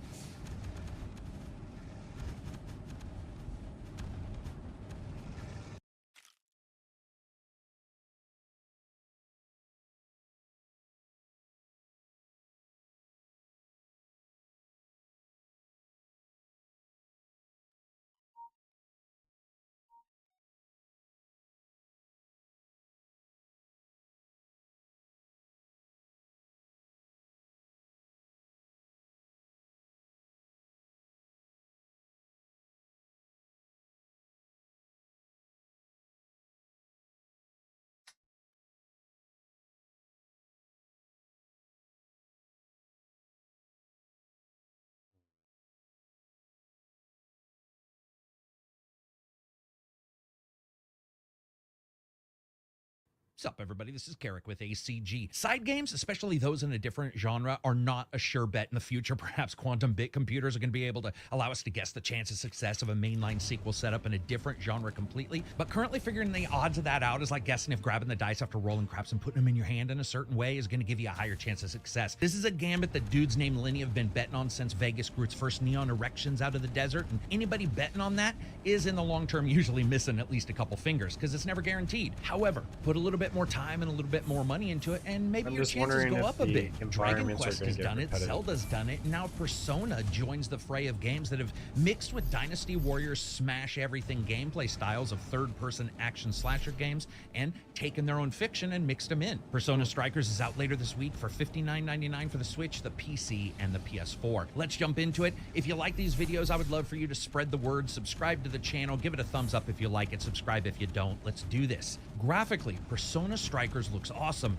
Sup, everybody? This is Carrick with ACG. Side games, especially those in a different genre, are not a sure bet in the future. Perhaps quantum bit computers are going to be able to allow us to guess the chance of success of a mainline sequel set up in a different genre completely. But currently figuring the odds of that out is like guessing if grabbing the dice after rolling craps and putting them in your hand in a certain way is going to give you a higher chance of success. This is a gambit that dudes named Lenny have been betting on since Vegas grew its first neon erections out of the desert, and anybody betting on that is in the long term usually missing at least a couple fingers because it's never guaranteed. However, put a little bit more time and a little bit more money into it, and maybe I'm your just chances wondering go if up a the bit. Dragon environments are Quest gonna has get done it, repetitive. Zelda's done it, and now Persona joins the fray of games that have mixed with Dynasty Warriors smash everything gameplay styles of third-person action slasher games and taken their own fiction and mixed them in. Persona Strikers is out later this week for $59.99 for the Switch, the PC, and the PS4. Let's jump into it. If you like these videos, I would love for you to spread the word, subscribe to the channel, give it a thumbs up if you like it, subscribe if you don't. Let's do this. Graphically, Persona Persona Strikers looks awesome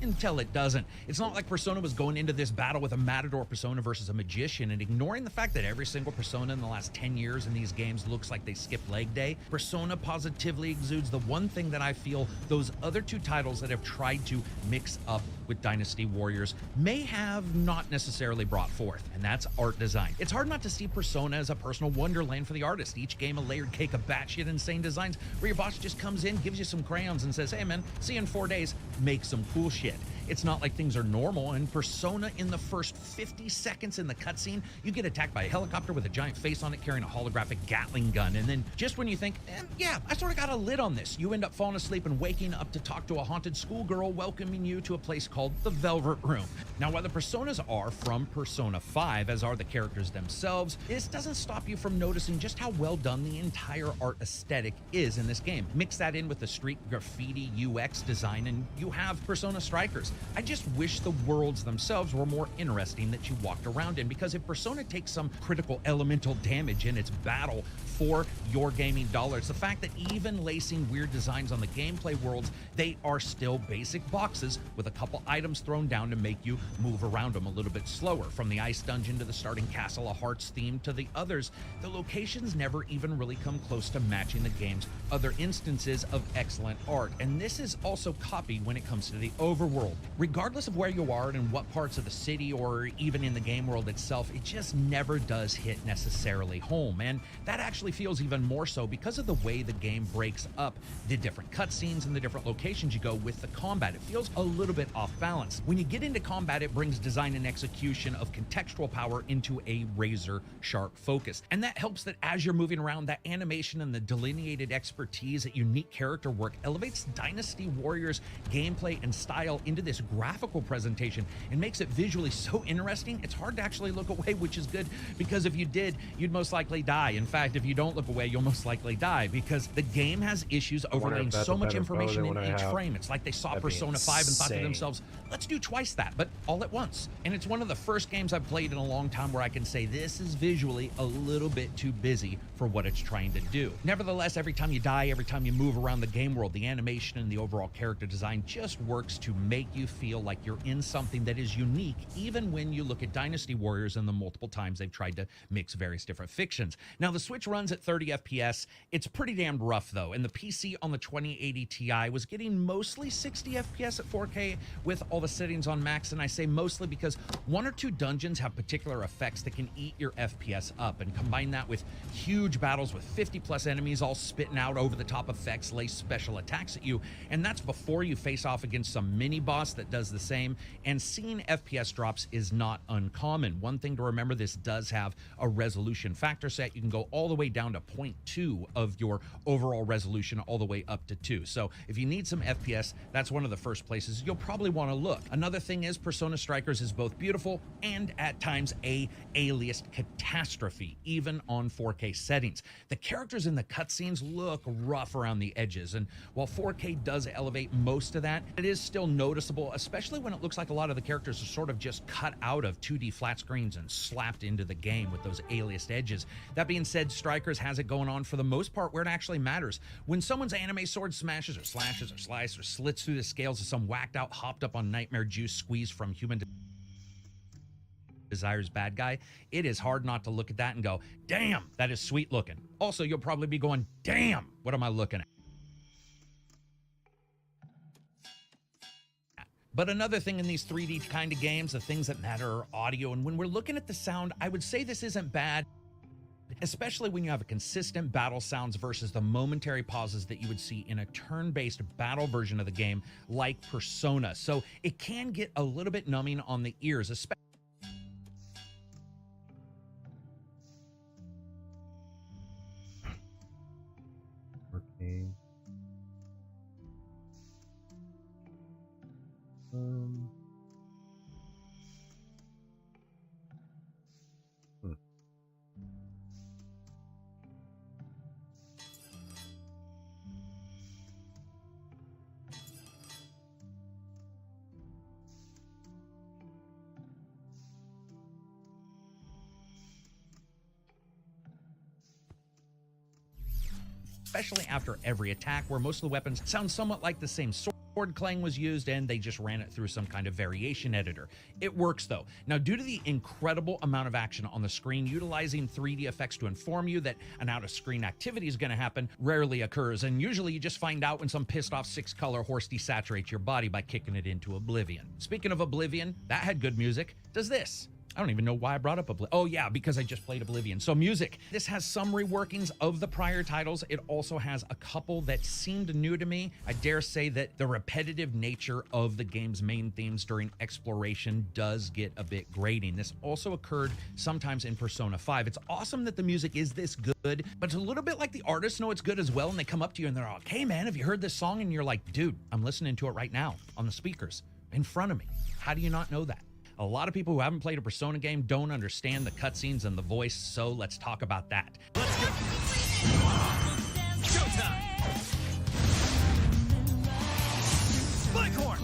until it doesn't. It's not like Persona was going into this battle with a Matador Persona versus a Magician and ignoring the fact that every single Persona in the last 10 years in these games looks like they skipped leg day. Persona positively exudes the one thing that I feel those other two titles that have tried to mix up with Dynasty Warriors may have not necessarily brought forth, and that's art design. It's hard not to see Persona as a personal wonderland for the artist. Each game a layered cake of batshit insane designs where your boss just comes in, gives you some crayons and says, hey man, see you in 4 days, make some cool shit. It's not like things are normal. And Persona, in the first 50 seconds in the cutscene, you get attacked by a helicopter with a giant face on it carrying a holographic Gatling gun. And then just when you think, yeah, I sort of got a lid on this, you end up falling asleep and waking up to talk to a haunted schoolgirl welcoming you to a place called the Velvet Room. Now, while the Personas are from Persona 5, as are the characters themselves, this doesn't stop you from noticing just how well done the entire art aesthetic is in this game. Mix that in with the street graffiti UX design, and you have Persona Strikers. I just wish the worlds themselves were more interesting that you walked around in, because if Persona takes some critical elemental damage in its battle for your gaming dollars, the fact that even lacing weird designs on the gameplay worlds, they are still basic boxes with a couple items thrown down to make you move around them a little bit slower. From the ice dungeon to the starting Castle of Hearts theme to the others, the locations never even really come close to matching the game's other instances of excellent art. And this is also copied when it comes to the overworld. Regardless of where you are and in what parts of the city or even in the game world itself, it just never does hit necessarily home. And that actually feels even more so because of the way the game breaks up the different cutscenes and the different locations you go with the combat. It feels a little bit off balance. When you get into combat, it brings design and execution of contextual power into a razor sharp focus. And that helps that as you're moving around, that animation and the delineated expertise, that unique character work elevates Dynasty Warriors gameplay and style into this graphical presentation and makes it visually so interesting, it's hard to actually look away, which is good, because if you did, you'd most likely die. In fact, if you don't look away, you'll most likely die, because the game has issues overlaying so much information in each frame. It's like they saw Persona 5 and thought to themselves, let's do twice that, but all at once. And it's one of the first games I've played in a long time where I can say this is visually a little bit too busy for what it's trying to do. Nevertheless, every time you die, every time you move around the game world, the animation and the overall character design just works to make you feel like you're in something that is unique, even when you look at Dynasty Warriors and the multiple times they've tried to mix various different fictions. Now, the Switch runs at 30 FPS. It's pretty damned rough, though, and the PC on the 2080 Ti was getting mostly 60 FPS at 4K with all the settings on max, and I say mostly because one or two dungeons have particular effects that can eat your FPS up, and combine that with huge battles with 50 plus enemies all spitting out over the top effects, lay special attacks at you, and that's before you face off against some mini boss that does the same. And seeing FPS drops is not uncommon. One thing to remember, this does have a resolution factor set. You can go all the way down to 0.2 of your overall resolution, all the way up to 2. So if you need some FPS, that's one of the first places you'll probably want to look. Another thing is Persona Strikers is both beautiful and at times a aliased catastrophe, even on 4K settings. The characters in the cutscenes look rough around the edges, and while 4K does elevate most of that, it is still noticeable, especially when it looks like a lot of the characters are sort of just cut out of 2D flat screens and slapped into the game with those aliased edges. That being said, Strikers has it going on for the most part where it actually matters. When someone's anime sword smashes or slashes or slices or slits through the scales of some whacked out, hopped up on nightmare juice squeezed from human desires bad guy, it is hard not to look at that and go, damn, that is sweet looking. Also, you'll probably be going, damn, what am I looking at? But another thing in these 3D kind of games, the things that matter are audio. And when we're looking at the sound, I would say this isn't bad, especially when you have a consistent battle sounds versus the momentary pauses that you would see in a turn-based battle version of the game like Persona. So it can get a little bit numbing on the ears, especially Okay. Hmm. after every attack, where most of the weapons sound somewhat like the same sword. chord clang was used, and they just ran it through some kind of variation editor. It works though. Now, due to the incredible amount of action on the screen, utilizing 3D effects to inform you that an out-of-screen activity is going to happen rarely occurs, and usually you just find out when some pissed-off 6-color horse desaturates your body by kicking it into oblivion. Speaking of oblivion, that had good music. Does this? I don't even know why I brought up Oblivion. Oh yeah, because I just played Oblivion. So music. This has some reworkings of the prior titles. It also has a couple that seemed new to me. I dare say that the repetitive nature of the game's main themes during exploration does get a bit grating. This also occurred sometimes in Persona 5. It's awesome that the music is this good, but it's a little bit like the artists know it's good as well, and they come up to you and they're like, hey man, have you heard this song? And you're like, dude, I'm listening to it right now on the speakers in front of me. How do you not know that? A lot of people who haven't played a Persona game don't understand the cutscenes and the voice, so let's talk about that. Let's go. Showtime. Spike horn.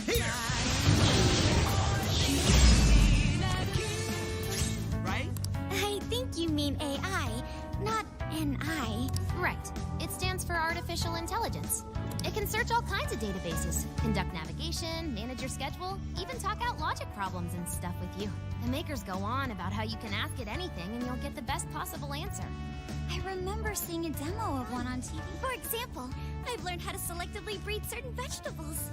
Here. Right? I think you mean AI, not NI. Right. It stands for Artificial Intelligence. It can search all kinds of databases, conduct navigation, manage your schedule, even talk out logic problems and stuff with you. The makers go on about how you can ask it anything and you'll get the best possible answer. I remember seeing a demo of one on TV. For example, I've learned how to selectively breed certain vegetables.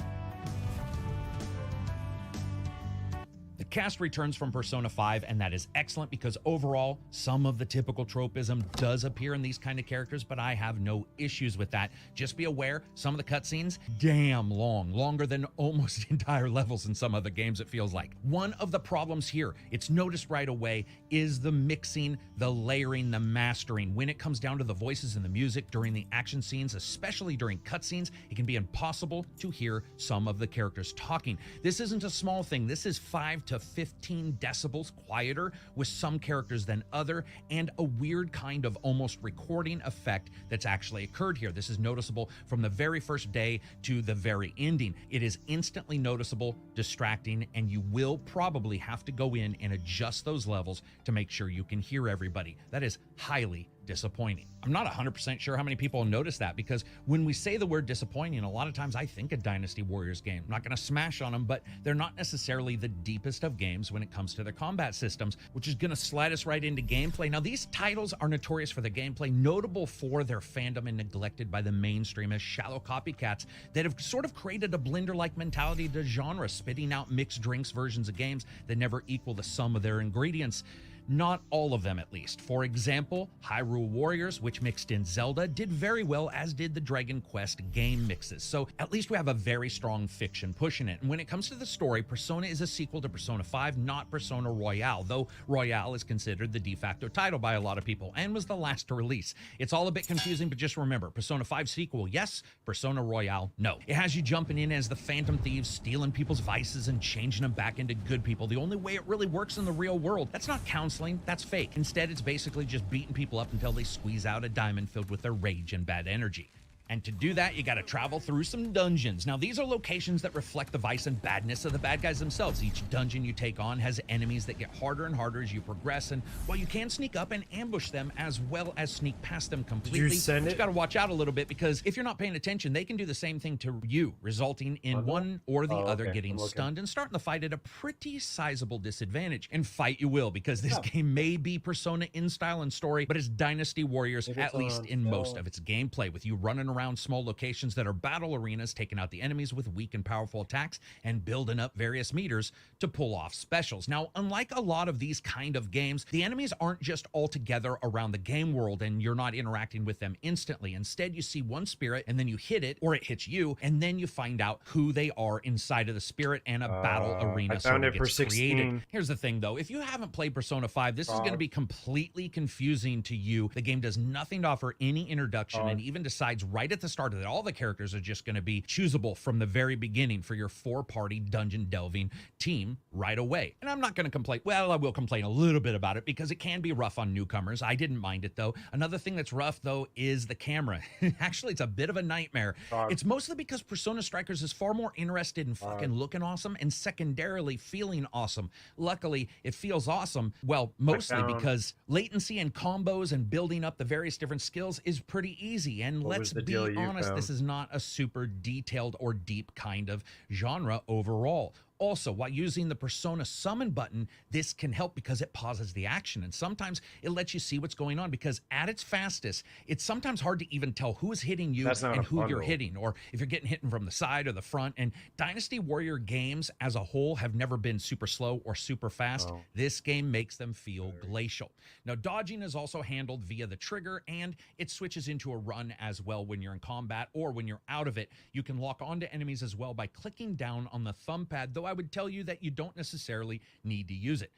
The cast returns from Persona 5, and that is excellent because overall, some of the typical tropism does appear in these kind of characters, but I have no issues with that. Just be aware, some of the cutscenes, damn long, longer than almost entire levels in some other games it feels like. One of the problems here, it's noticed right away, is the mixing, the layering, the mastering. When it comes down to the voices and the music during the action scenes, especially during cutscenes, it can be impossible to hear some of the characters talking. This isn't a small thing. This is 5 to 15 decibels quieter with some characters than other, and a weird kind of almost recording effect that's actually occurred here. This is noticeable from the very first day to the very ending. It is instantly noticeable, distracting, and you will probably have to go in and adjust those levels to make sure you can hear everybody. That is highly disappointing. I'm not 100% sure how many people notice that, because when we say the word disappointing, a lot of times I think a Dynasty Warriors game. I'm not going to smash on them, but they're not necessarily the deepest of games when it comes to their combat systems, which is going to slide us right into gameplay. Now, these titles are notorious for their gameplay, notable for their fandom and neglected by the mainstream as shallow copycats that have sort of created a blender-like mentality to genre, spitting out mixed drinks versions of games that never equal the sum of their ingredients. Not all of them, at least. For example, Hyrule Warriors, which mixed in Zelda, did very well, as did the Dragon Quest game mixes. So at least we have a very strong fiction pushing it. And when it comes to the story, Persona is a sequel to Persona 5, not Persona Royale, though Royale is considered the de facto title by a lot of people and was the last to release. It's all a bit confusing, but just remember, Persona 5 sequel, yes. Persona Royale, no. It has you jumping in as the Phantom Thieves, stealing people's vices and changing them back into good people. The only way it really works in the real world. That's not counseling. That's fake. Instead, it's basically just beating people up until they squeeze out a diamond filled with their rage and bad energy. And to do that, you got to travel through some dungeons. Now, these are locations that reflect the vice and badness of the bad guys themselves. Each dungeon you take on has enemies that get harder and harder as you progress. And while you can sneak up and ambush them as well as sneak past them completely, you got to watch out a little bit, because if you're not paying attention, they can do the same thing to you, resulting in one or the other getting stunned and starting the fight at a pretty sizable disadvantage. And fight you will, because this game may be Persona in style and story, but it's Dynasty Warriors, at least in most of its gameplay, with you running around small locations that are battle arenas, taking out the enemies with weak and powerful attacks and building up various meters to pull off specials. Now, unlike a lot of these kind of games, the enemies aren't just all together around the game world and you're not interacting with them instantly. Instead, you see one spirit and then you hit it, or it hits you, and then you find out who they are inside of the spirit, and a battle arena sort of gets created. Here's the thing though, if you haven't played Persona 5, this is going to be completely confusing to you. The game does nothing to offer any introduction and even decides right at the start that all the characters are just going to be choosable from the very beginning for your 4-party dungeon delving team right away. And I'm not going to complain. Well, I will complain a little bit about it because it can be rough on newcomers. I didn't mind it though. Another thing that's rough though is the camera. Actually, it's a bit of a nightmare. It's mostly because Persona Strikers is far more interested in fucking looking awesome and secondarily feeling awesome. Luckily, it feels awesome, well, mostly because latency and combos and building up the various different skills is pretty easy. And let's be skill be you honest, found. this is not a super detailed or deep kind of genre overall. Also, while using the Persona summon button, this can help because it pauses the action, and sometimes it lets you see what's going on, because at its fastest, it's sometimes hard to even tell who is hitting you That's not and a who you're bundle. hitting, or if you're getting hit from the side or the front. And Dynasty Warrior games as a whole have never been super slow or super fast. Oh. This game makes them feel glacial. Now, dodging is also handled via the trigger, and it switches into a run as well when you're in combat, or when you're out of it. You can lock onto enemies as well by clicking down on the thumb pad, though I would tell you that you don't necessarily need to use it.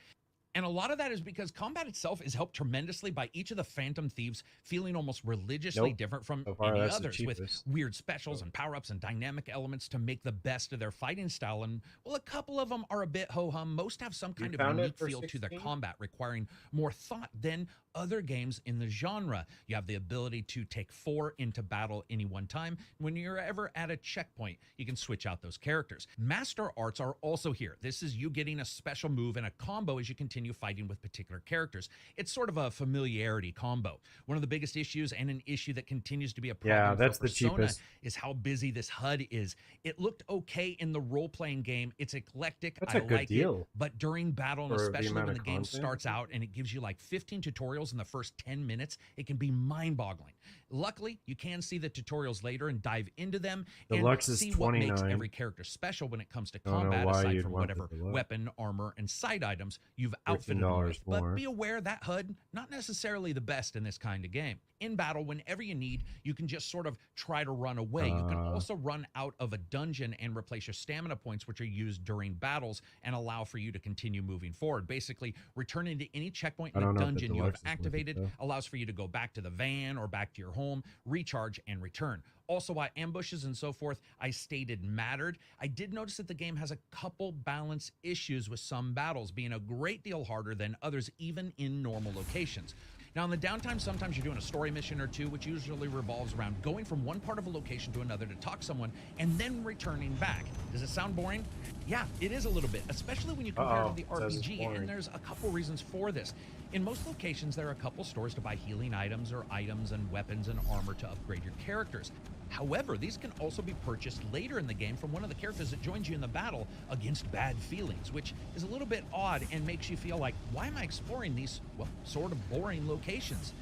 And a lot of that is because combat itself is helped tremendously by each of the Phantom Thieves feeling almost religiously Nope. different from So far, any that's the others, with cheapest. weird specials So- and power-ups and dynamic elements to make the best of their fighting style. And well, a couple of them are a bit ho-hum. Most have some kind of found it unique for feel to their 16? combat, requiring more thought than other games in the genre. You have the ability to take 4 into battle any one time. When you're ever at a checkpoint, you can switch out those characters. Master Arts are also here. This is you getting a special move and a combo as you continue fighting with particular characters. It's sort of a familiarity combo. One of the biggest issues, and an issue that continues to be a problem Yeah, that's for the Persona, cheapest. is how busy this HUD is. It looked okay in the role-playing game. It's eclectic. That's I a good like deal it. But during battle, and for the especially amount when of the game content. starts out and it gives you like 15 tutorials in the first 10 minutes, it can be mind-boggling. Luckily, you can see the tutorials later and dive into them Deluxe and is see what makes 29. every character special when it comes to I don't know combat, why aside you'd from want the whatever deluxe. weapon, armor, and side items you've outfitted them $15 with. But more. be aware that HUD, not necessarily the best in this kind of game. In battle, whenever you need, you can just sort of try to run away. You can also run out of a dungeon and replace your stamina points, which are used during battles, and allow for you to continue moving forward. Basically, returning to any checkpoint I in a don't know if the dungeon you have deluxe is worth it, activated though. allows for you to go back to the van or back to your home, recharge, and return. Also, why ambushes and so forth, I stated mattered. I did notice that the game has a couple balance issues, with some battles being a great deal harder than others, even in normal locations. Now, in the downtime, sometimes you're doing a story mission or two, which usually revolves around going from one part of a location to another to talk to someone, and then returning back. Does it sound boring? Yeah, it is a little bit, especially when you compare it to the It says it's RPG, boring. and there's a couple reasons for this. In most locations, there are a couple stores to buy healing items or items and weapons and armor to upgrade your characters. However, these can also be purchased later in the game from one of the characters that joins you in the battle against bad feelings, which is a little bit odd and makes you feel like, why am I exploring these, well, sort of boring locations?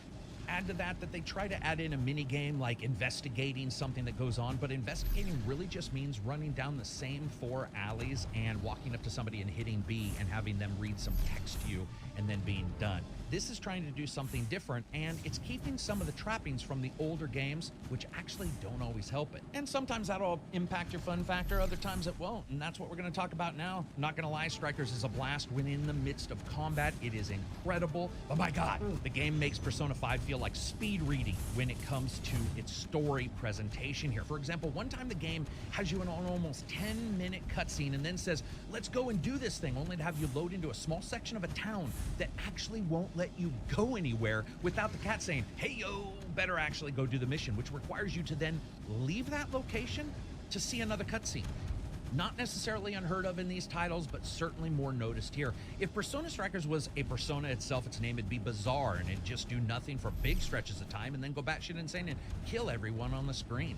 Add to that they try to add in a mini game like investigating something that goes on, but investigating really just means running down the same 4 alleys and walking up to somebody and hitting B and having them read some text to you and then being done. This is trying to do something different, and it's keeping some of the trappings from the older games, which actually don't always help it. And sometimes that'll impact your fun factor, other times it won't, and that's what we're going to talk about now. I'm not going to lie, Strikers is a blast when in the midst of combat. It is incredible, but my God, the game makes Persona 5 feel like speed reading when it comes to its story presentation here. For example, one time the game has you in an almost 10-minute cutscene and then says, let's go and do this thing, only to have you load into a small section of a town that actually won't let you go anywhere without the cat saying, hey yo, better actually go do the mission, which requires you to then leave that location to see another cutscene. Not necessarily unheard of in these titles, but certainly more noticed here. If Persona Strikers was a Persona itself, its name would be bizarre, and it'd just do nothing for big stretches of time and then go batshit insane and kill everyone on the screen.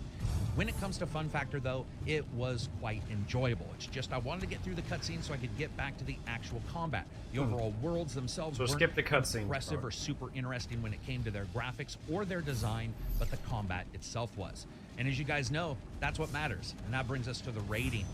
When it comes to fun factor, though, it was quite enjoyable. It's just I wanted to get through the cutscene so I could get back to the actual combat. The overall worlds themselves So weren't skip the cutscene impressive part. or super interesting when it came to their graphics or their design, but the combat itself was. And as you guys know, that's what matters. And that brings us to the rating.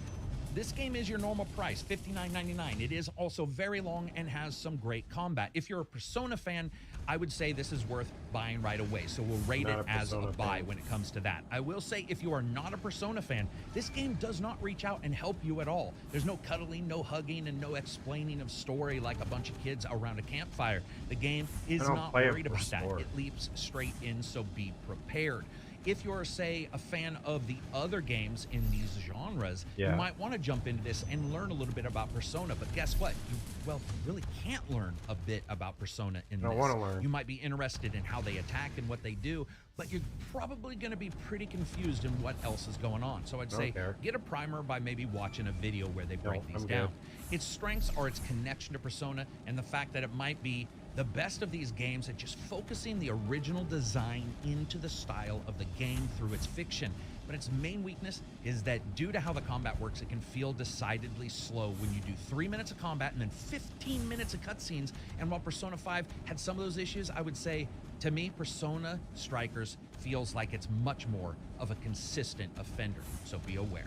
This game is your normal price, $59.99. It is also very long and has some great combat. If you're a Persona fan, I would say this is worth buying right away. So we'll rate Not it a as a Persona buy fan. when it comes to that. I will say if you are not a Persona fan, this game does not reach out and help you at all. There's no cuddling, no hugging, and no explaining of story like a bunch of kids around a campfire. The game is I don't not play it worried for about that. story. It leaps straight in, so be prepared. If you're, say, a fan of the other games in these genres, Yeah. you might want to jump into this and learn a little bit about Persona. But guess what? You, well, really can't learn a bit about Persona in I don't this. wanna learn. You might be interested in how they attack and what they do, but you're probably going to be pretty confused in what else is going on. So I'd Don't say care. get a primer by maybe watching a video where they break these I'm down. good. Its strengths are its connection to Persona and the fact that it might be the best of these games at just focusing the original design into the style of the game through its fiction. But its main weakness is that due to how the combat works, it can feel decidedly slow when you do 3 minutes of combat and then 15 minutes of cutscenes. And while Persona 5 had some of those issues, I would say, to me, Persona Strikers feels like it's much more of a consistent offender, so be aware.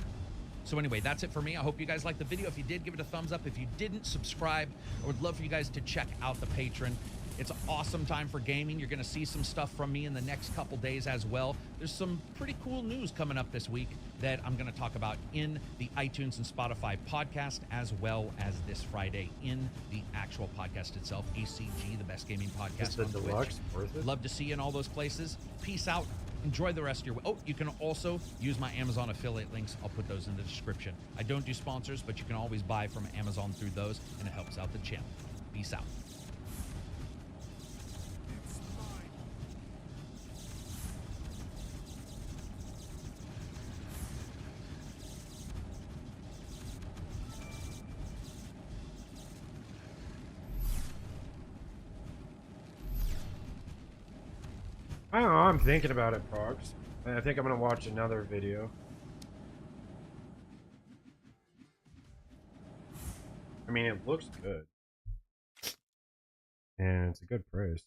So anyway, that's it for me. I hope you guys liked the video. If you did, give it a thumbs up. If you didn't, subscribe. I would love for you guys to check out the Patreon. It's an awesome time for gaming. You're going to see some stuff from me in the next couple days as well. There's some pretty cool news coming up this week that I'm going to talk about in the iTunes and Spotify podcast, as well as this Friday in the actual podcast itself, ACG, the best gaming podcast Is the on deluxe Twitch. worth it? Love to see you in all those places. Peace out. Enjoy the rest of your... Oh, you can also use my Amazon affiliate links. I'll put those in the description. I don't do sponsors, but you can always buy from Amazon through those, and it helps out the channel. Peace out. I don't know, I'm thinking about it, Progs. I think I'm gonna watch another video. I mean, it looks good. And it's a good price.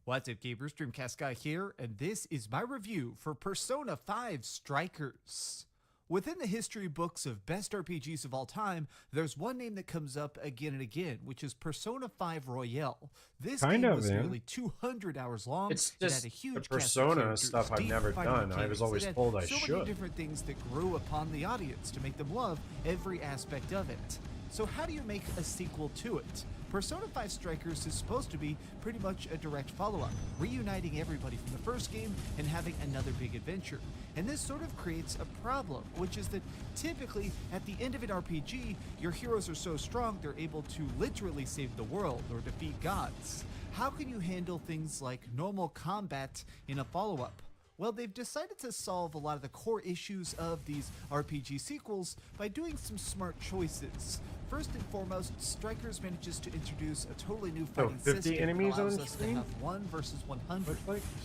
What's up, gamers? Dreamcast Guy here, and this is my review for Persona 5 Strikers. Within the history books of best RPGs of all time, there's one name that comes up again and again, which is Persona 5 Royale. This game was nearly 200 hours long. It's it just had a huge the cast of Persona characters, stuff I've deep never fighting done. I was mechanics. always It had told I so should. many different things that grew upon the audience to make them love every aspect of it. So how do you make a sequel to it? Persona 5 Strikers is supposed to be pretty much a direct follow-up, reuniting everybody from the first game and having another big adventure. And this sort of creates a problem, which is that typically at the end of an RPG, your heroes are so strong they're able to literally save the world or defeat gods. How can you handle things like normal combat in a follow-up? Well, they've decided to solve a lot of the core issues of these RPG sequels by doing some smart choices. First and foremost, Strikers manages to introduce a totally new fighting 50 system enemies that allows on us screen? to have 1 versus 100.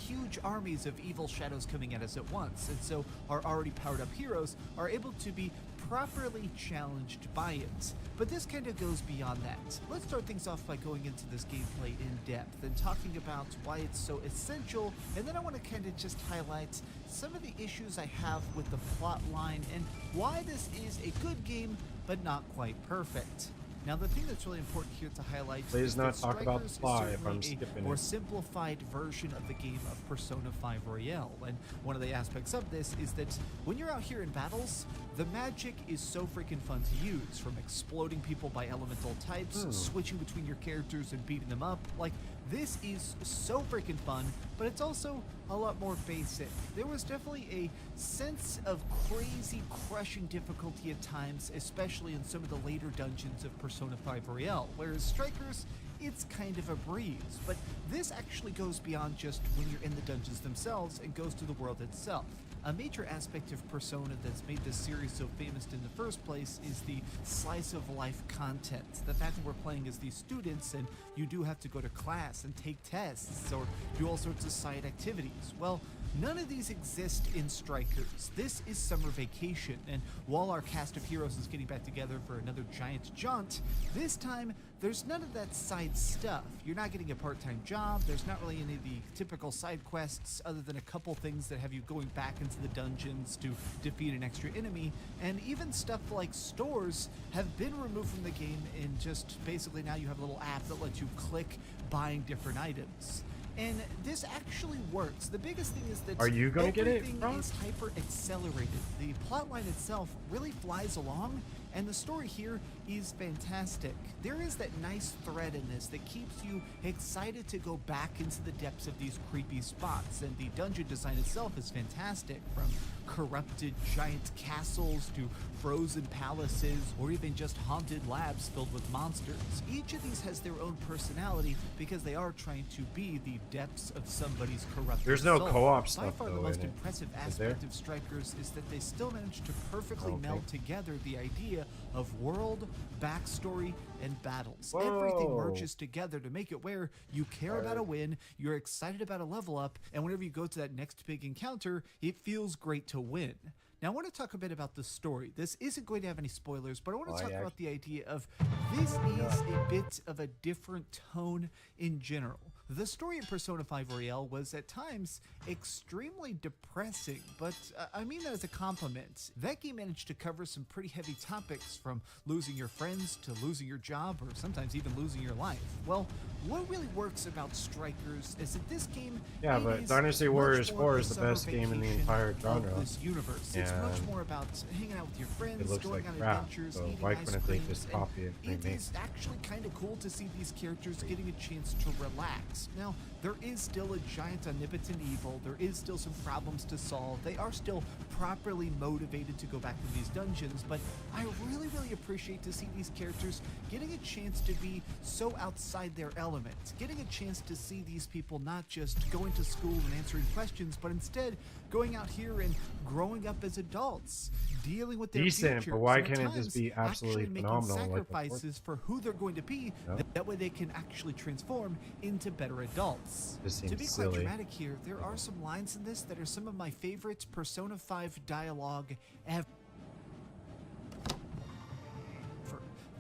Huge armies of evil shadows coming at us at once, and so our already powered up heroes are able to be properly challenged by it. But this kind of goes beyond that. Let's start things off by going into this gameplay in depth and talking about why it's so essential, and then I want to kind of just highlight some of the issues I have with the plot line and why this is a good game but not quite perfect. Now, the thing that's really important here to highlight Please is not that talk about Strikers the plot is if I'm certainly skipping a more it. simplified version of the game of Persona 5 Royale. And one of the aspects of this is that when you're out here in battles, the magic is so freaking fun to use, from exploding people by elemental types, switching between your characters and beating them up. Like, this is so freaking fun, but it's also a lot more basic. There was definitely a sense of crazy, crushing difficulty at times, especially in some of the later dungeons of Persona 5 Royale, whereas Strikers, it's kind of a breeze. But this actually goes beyond just when you're in the dungeons themselves and goes to the world itself. A major aspect of Persona that's made this series so famous in the first place is the slice of life content. The fact that we're playing as these students and you do have to go to class and take tests or do all sorts of side activities. Well, none of these exist in Strikers. This is summer vacation, and while our cast of heroes is getting back together for another giant jaunt, this time there's none of that side stuff. You're not getting a part-time job, there's not really any of the typical side quests other than a couple things that have you going back into the dungeons to defeat an extra enemy, and even stuff like stores have been removed from the game, and just basically now you have a little app that lets you click buying different items. And this actually works. The biggest thing is that Are you gonna get it, everything bro? is hyper accelerated. The plotline itself really flies along, and the story here is fantastic. There is that nice thread in this that keeps you excited to go back into the depths of these creepy spots, and the dungeon design itself is fantastic, from corrupted giant castles to frozen palaces, or even just haunted labs filled with monsters. Each of these has their own personality because they are trying to be the depths of somebody's corrupted There's no soul. co-op By stuff far the though most in it. impressive Is there? aspect of Strikers is that they still managed to perfectly Okay. meld together the idea of world, backstory, and battles. Everything Whoa. merges together to make it where you care about a win, you're excited about a level up, and whenever you go to that next big encounter, it feels great to win. Now, I want to talk a bit about the story. This isn't going to have any spoilers, but I want to talk about the idea of this is a bit of a different tone in general. The story in Persona 5 Royale was at times extremely depressing, but I mean that as a compliment. That game managed to cover some pretty heavy topics, from losing your friends to losing your job, or sometimes even losing your life. Well, what really works about Strikers is that this game Yeah, it but is Dynasty much Warriors more 4 of is the summer best game in the vacation entire of genre. this universe. It's much And more about hanging out with your friends, it looks going like on crap, adventures, so eating why ice couldn't they creams, just and copy it and it remake is actually kind of cool to see these characters getting a chance to relax. Now, there is still a giant omnipotent evil, there is still some problems to solve, they are still properly motivated to go back to these dungeons, but I really appreciate to see these characters getting a chance to be so outside their element, getting a chance to see these people not just going to school and answering questions, but instead going out here and growing up as adults, dealing with their Decent, but futures, why and at can't it just times be absolutely actually making phenomenal like the fourth? sacrifices for who they're going to be, No? that way they can actually transform into better adults. This To seems be quite silly. dramatic here, there are some lines in this that are some of my favorite Persona 5 dialogue ever.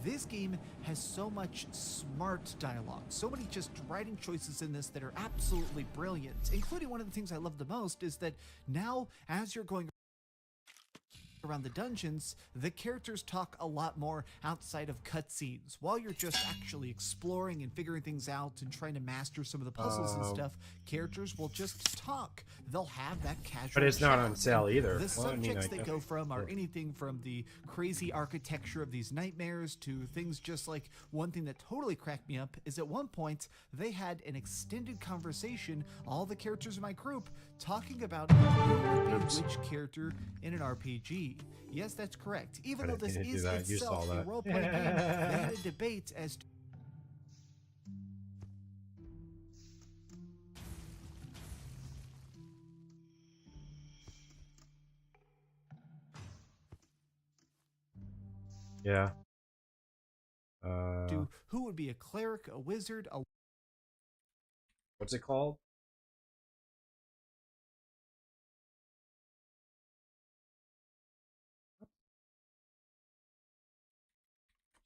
This game has so much smart dialogue, so many just writing choices in this that are absolutely brilliant, including one of the things I love the most is that now, as you're going around the dungeons, the characters talk a lot more outside of cutscenes. While you're just actually exploring and figuring things out and trying to master some of the puzzles and stuff, characters will just talk. They'll have that casual But it's not chat. on sale either. The Well, I mean, subjects I they guess go it's from are cool. anything from the crazy architecture of these nightmares to things just like one thing that totally cracked me up is at one point they had an extended conversation, all the characters in my group, talking about who would be which character in an RPG. Yes, that's correct. Even though this didn't do is that. You itself saw a that. role-playing game, they had a debate as to Yeah. who would be a cleric, a wizard, a What's it called?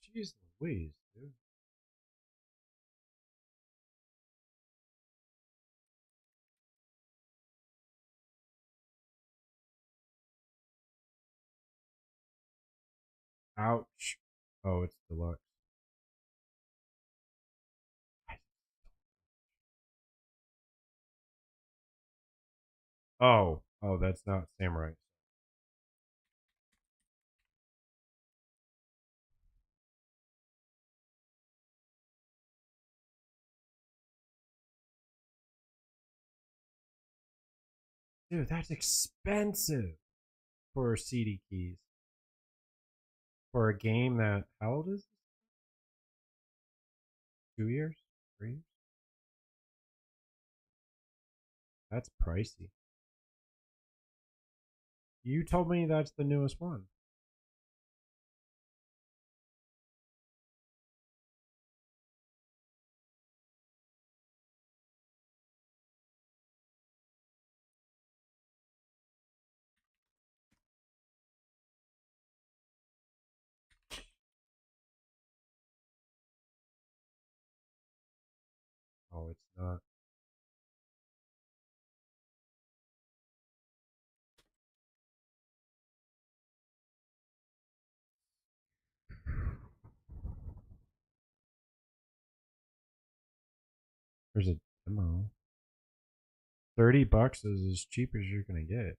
Jeez Louise, dude. Ouch. Oh, it's deluxe. Oh, that's not samurai. Dude, that's expensive for CD keys. For a game that, how old is it? 2 years? 3 years? That's pricey. You told me that's the newest one. Oh, it's not. There's a demo. $30 is as cheap as you're gonna get.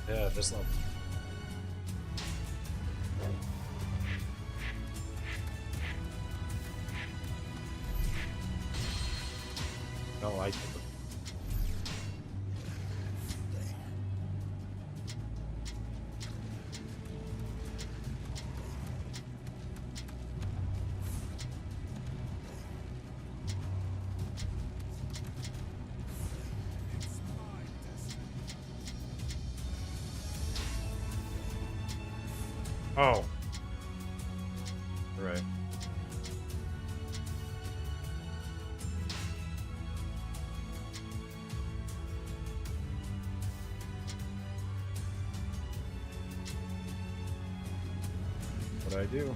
Yeah, this level. I don't like it. Oh. Right. What I do?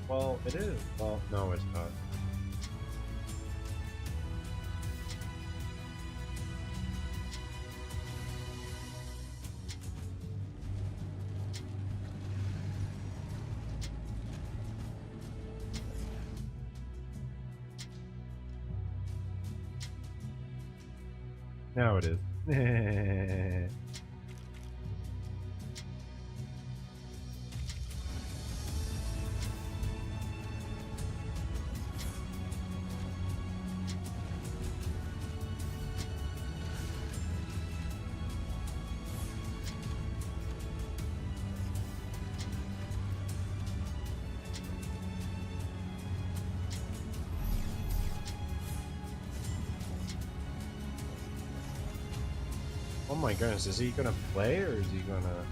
Well, it is. Well, no, it's not. Now it is. Oh my goodness, is he gonna play or is he gonna...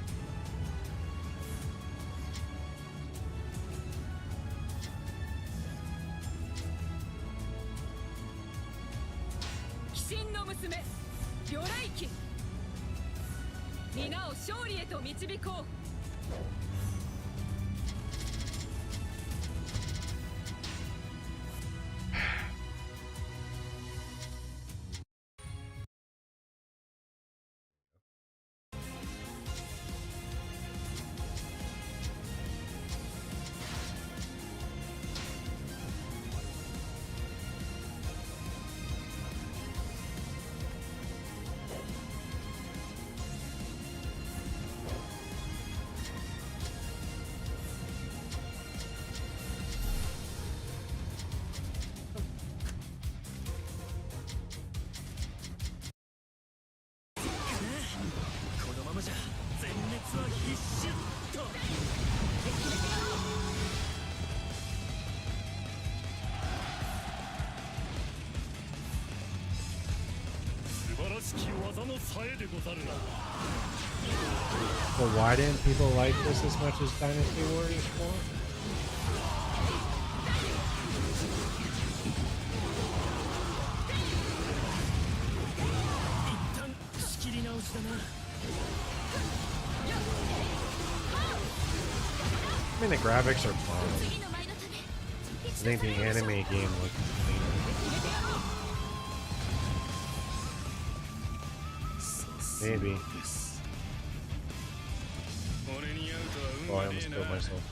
Well, why didn't people like this as much as Dynasty Warriors 4? I mean, the graphics are fine. I think the anime game looks cleaner. Maybe. Oh, I almost killed myself.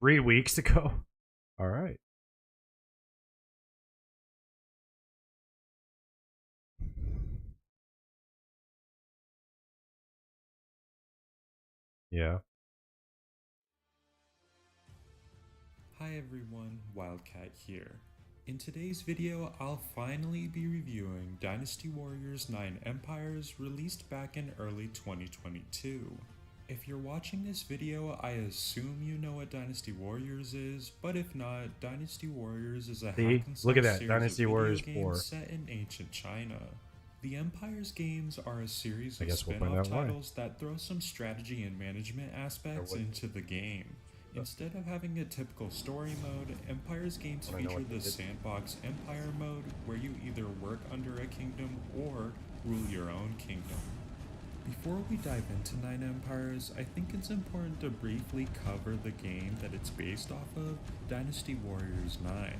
Three weeks ago? Alright. Yeah. Hi everyone, Wildcat here. In today's video, I'll finally be reviewing Dynasty Warriors 9 Empires released back in early 2022. If you're watching this video, I assume you know what Dynasty Warriors is, but if not, Dynasty Warriors is a hack and Look at slash that, series Dynasty of video Warriors games 4. set in ancient China. The Empires games are a series I of guess we'll spin-off find out why. titles that throw some strategy and management aspects into the game. Instead of having a typical story mode, Empires games feature the sandbox Empire mode, where you either work under a kingdom or rule your own kingdom. Before we dive into 9 Empires, I think it's important to briefly cover the game that it's based off of, Dynasty Warriors 9.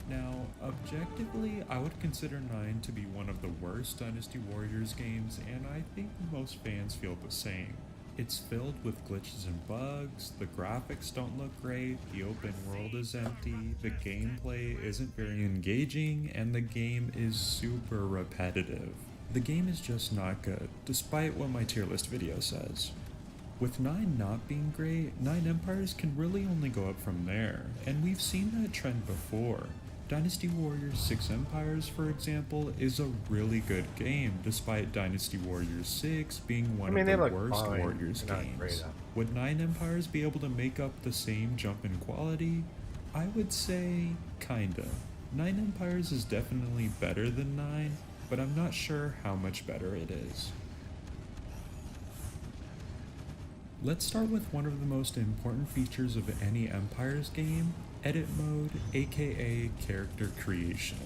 Now, objectively, I would consider 9 to be one of the worst Dynasty Warriors games, and I think most fans feel the same. It's filled with glitches and bugs, the graphics don't look great, the open world is empty, the gameplay isn't very engaging, and the game is super repetitive. The game is just not good, despite what my tier list video says. With 9 not being great, 9 Empires can really only go up from there, and we've seen that trend before. Dynasty Warriors 6 Empires, for example, is a really good game, despite Dynasty Warriors 6 being one of the worst Warriors games. Would 9 Empires be able to make up the same jump in quality? I would say, kinda. 9 Empires is definitely better than 9, but I'm not sure how much better it is. Let's start with one of the most important features of any Empires game, Edit Mode, aka Character Creation.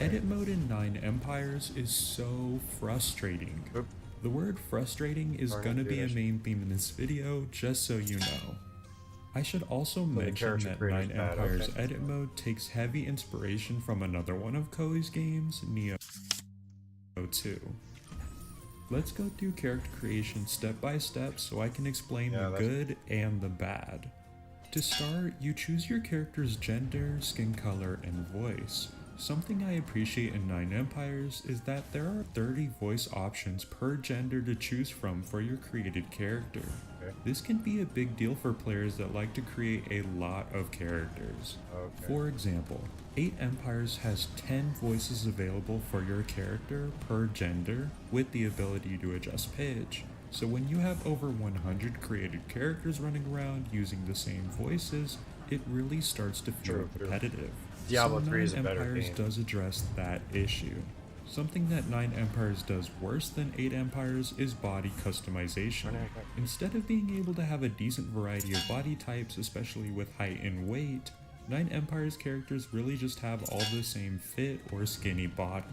Edit Mode in 9 Empires is so frustrating. The word frustrating is gonna be a main theme in this video, just so you know. I should also mention that 9 Empires Edit Mode takes heavy inspiration from another one of Koei's games, Neo 2. Let's go through character creation step by step so I can explain the good and the bad. To start, you choose your character's gender, skin color, and voice. Something I appreciate in 9 Empires is that there are 30 voice options per gender to choose from for your created character. This can be a big deal for players that like to create a lot of characters. For example, 8 Empires has 10 voices available for your character per gender, with the ability to adjust pitch. So when you have over 100 created characters running around using the same voices, it really starts to feel repetitive. Diablo so 3 is a 9 better Empires game. does address that issue. Something that 9 Empires does worse than 8 Empires is body customization. Instead of being able to have a decent variety of body types, especially with height and weight, 9 Empires characters really just have all the same fit or skinny body.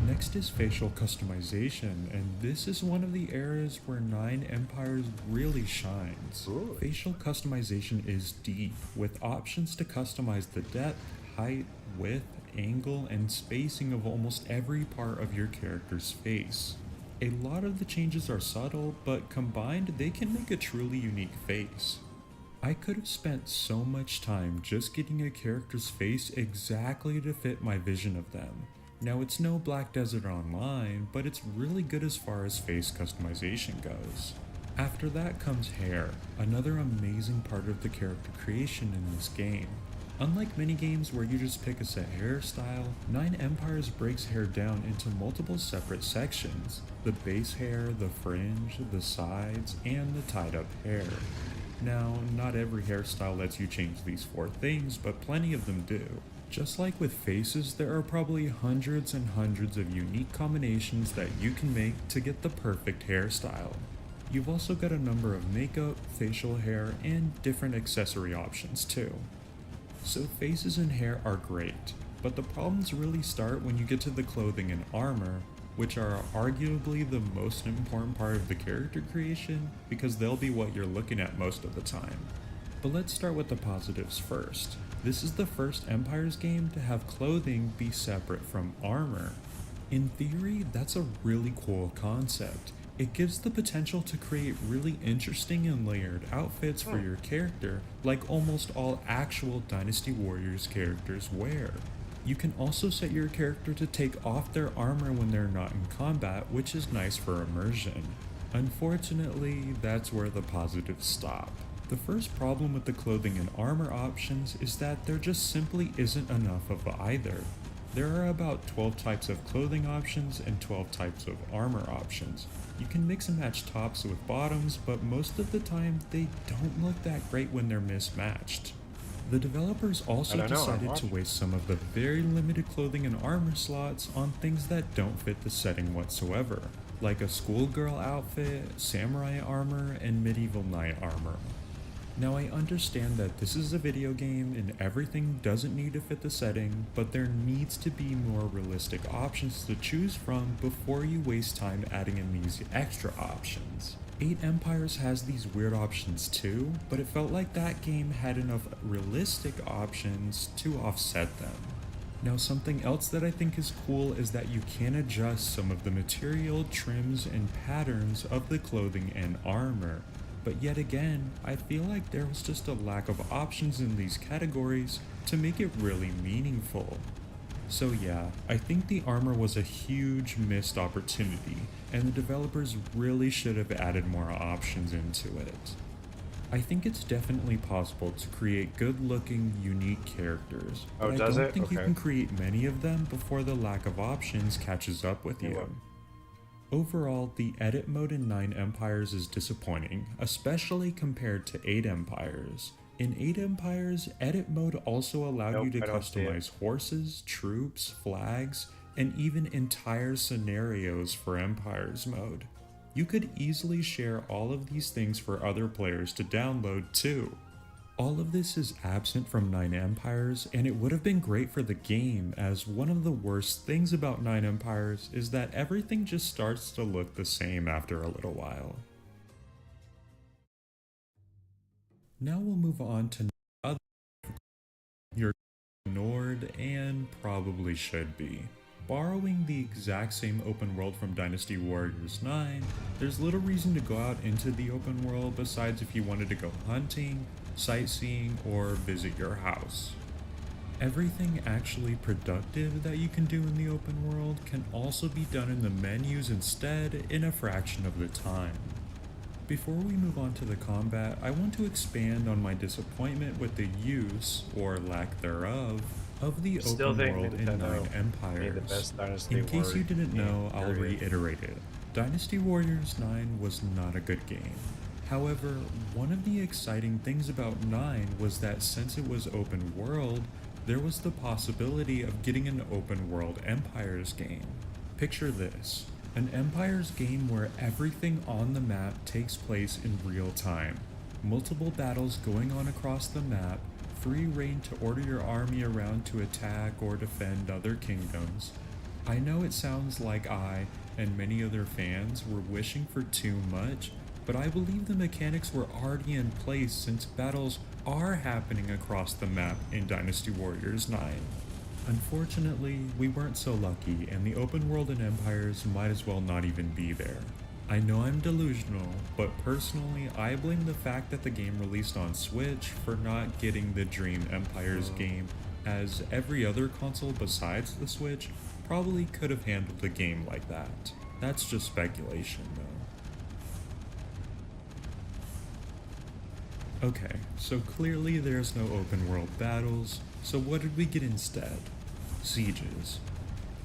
Next is facial customization, and this is one of the areas where 9 Empires really shines. Facial customization is deep, with options to customize the depth, height, width, angle, and spacing of almost every part of your character's face. A lot of the changes are subtle, but combined they can make a truly unique face. I could have spent so much time just getting a character's face exactly to fit my vision of them. Now it's no Black Desert Online, but it's really good as far as face customization goes. After that comes hair, another amazing part of the character creation in this game. Unlike many games where you just pick a set hairstyle, 9 Empires breaks hair down into multiple separate sections: the base hair, the fringe, the sides, and the tied up hair. Now, not every hairstyle lets you change these 4 things, but plenty of them do. Just like with faces, there are probably hundreds and hundreds of unique combinations that you can make to get the perfect hairstyle. You've also got a number of makeup, facial hair, and different accessory options too. So faces and hair are great, but the problems really start when you get to the clothing and armor, which are arguably the most important part of the character creation because they'll be what you're looking at most of the time. But let's start with the positives first. This is the first Empires game to have clothing be separate from armor. In theory, that's a really cool concept. It gives the potential to create really interesting and layered outfits for your character, like almost all actual Dynasty Warriors characters wear. You can also set your character to take off their armor when they're not in combat, which is nice for immersion. Unfortunately, that's where the positives stop. The first problem with the clothing and armor options is that there just simply isn't enough of either. There are about 12 types of clothing options and 12 types of armor options. You can mix and match tops with bottoms, but most of the time they don't look that great when they're mismatched. The developers also decided to waste some of the very limited clothing and armor slots on things that don't fit the setting whatsoever, like a schoolgirl outfit, samurai armor, and medieval knight armor. Now I understand that this is a video game and everything doesn't need to fit the setting, but there needs to be more realistic options to choose from before you waste time adding in these extra options. 8 Empires has these weird options too, but it felt like that game had enough realistic options to offset them. Now something else that I think is cool is that you can adjust some of the material, trims, and patterns of the clothing and armor. But yet again, I feel like there was just a lack of options in these categories to make it really meaningful. So yeah, I think the armor was a huge missed opportunity, and the developers really should have added more options into it. I think it's definitely possible to create good-looking, unique characters, but I don't think you can create many of them before the lack of options catches up with you. Overall, the edit mode in 9 Empires is disappointing, especially compared to 8 Empires. In 8 Empires, edit mode also allowed you to customize horses, troops, flags, and even entire scenarios for Empires mode. You could easily share all of these things for other players to download too. All of this is absent from 9 Empires, and it would have been great for the game, as one of the worst things about 9 Empires is that everything just starts to look the same after a little while. Now we'll move on to other you're ignored and probably should be. Borrowing the exact same open world from Dynasty Warriors 9, there's little reason to go out into the open world besides if you wanted to go hunting, sightseeing, or visit your house. Everything actually productive that you can do in the open world can also be done in the menus instead in a fraction of the time. Before we move on to the combat, I want to expand on my disappointment with the use, or lack thereof, of the open world in 9 Empires. In case you didn't know, I'll reiterate it. Dynasty Warriors 9 was not a good game. However, one of the exciting things about 9 was that since it was open world, there was the possibility of getting an open world Empires game. Picture this, an Empires game where everything on the map takes place in real time. Multiple battles going on across the map, free reign to order your army around to attack or defend other kingdoms. I know it sounds like I and many other fans were wishing for too much, but I believe the mechanics were already in place since battles are happening across the map in Dynasty Warriors 9. Unfortunately, we weren't so lucky, and the open world in Empires might as well not even be there. I know I'm delusional, but personally I blame the fact that the game released on Switch for not getting the Dream Empires game, as every other console besides the Switch probably could have handled the game like that. That's just speculation though. Okay, so clearly there's no open world battles, so what did we get instead? Sieges.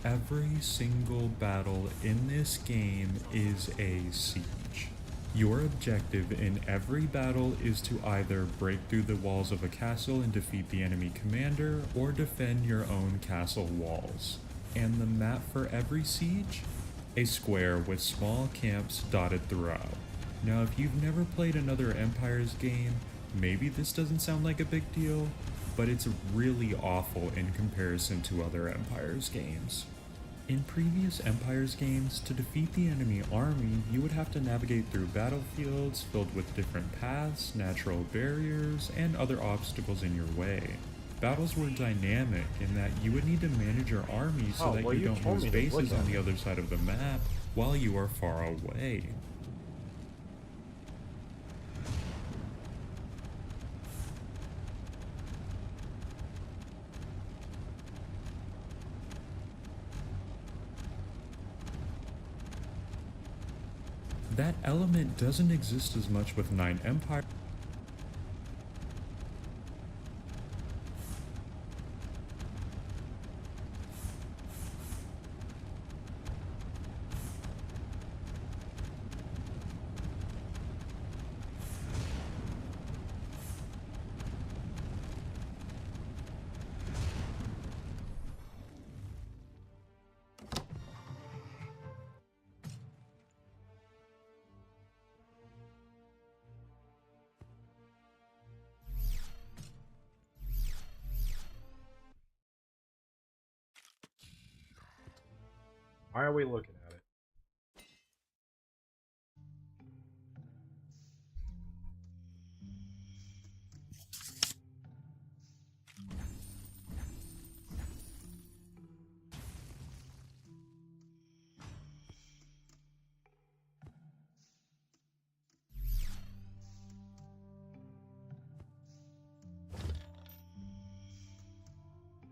Every single battle in this game is a siege. Your objective in every battle is to either break through the walls of a castle and defeat the enemy commander, or defend your own castle walls. And the map for every siege? A square with small camps dotted throughout. Now if you've never played another Empires game, maybe this doesn't sound like a big deal, but it's really awful in comparison to other Empires games. In previous Empires games, to defeat the enemy army, you would have to navigate through battlefields filled with different paths, natural barriers, and other obstacles in your way. Battles were dynamic in that you would need to manage your army so that you don't lose bases on the other side of the map while you are far away. That element doesn't exist as much with 9 Empires. Why are we looking at it?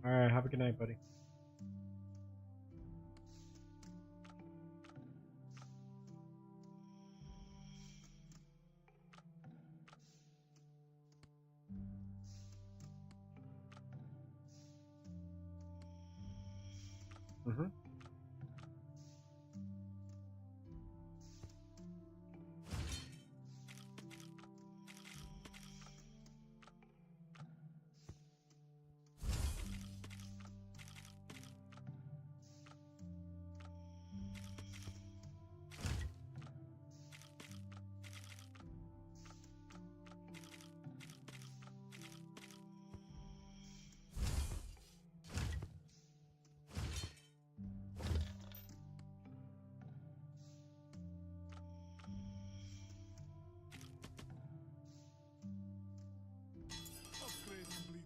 Alright, have a good night, buddy. Mm-hmm. Upgrade completed.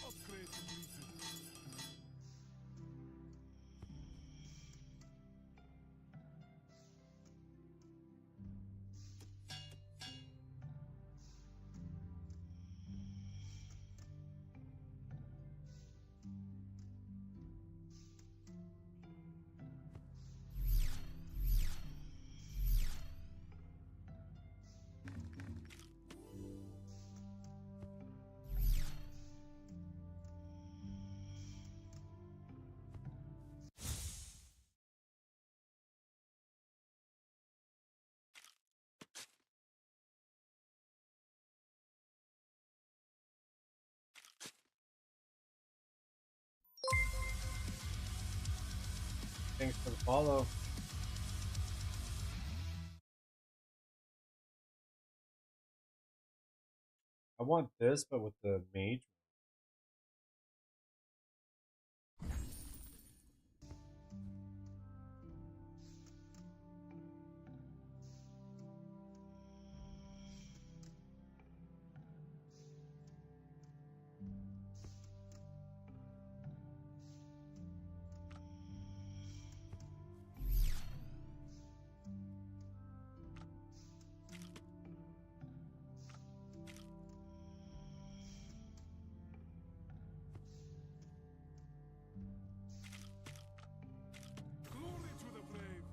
Upgrade completed. Thanks for the follow. I want this, but with the mage. Glory to the brave.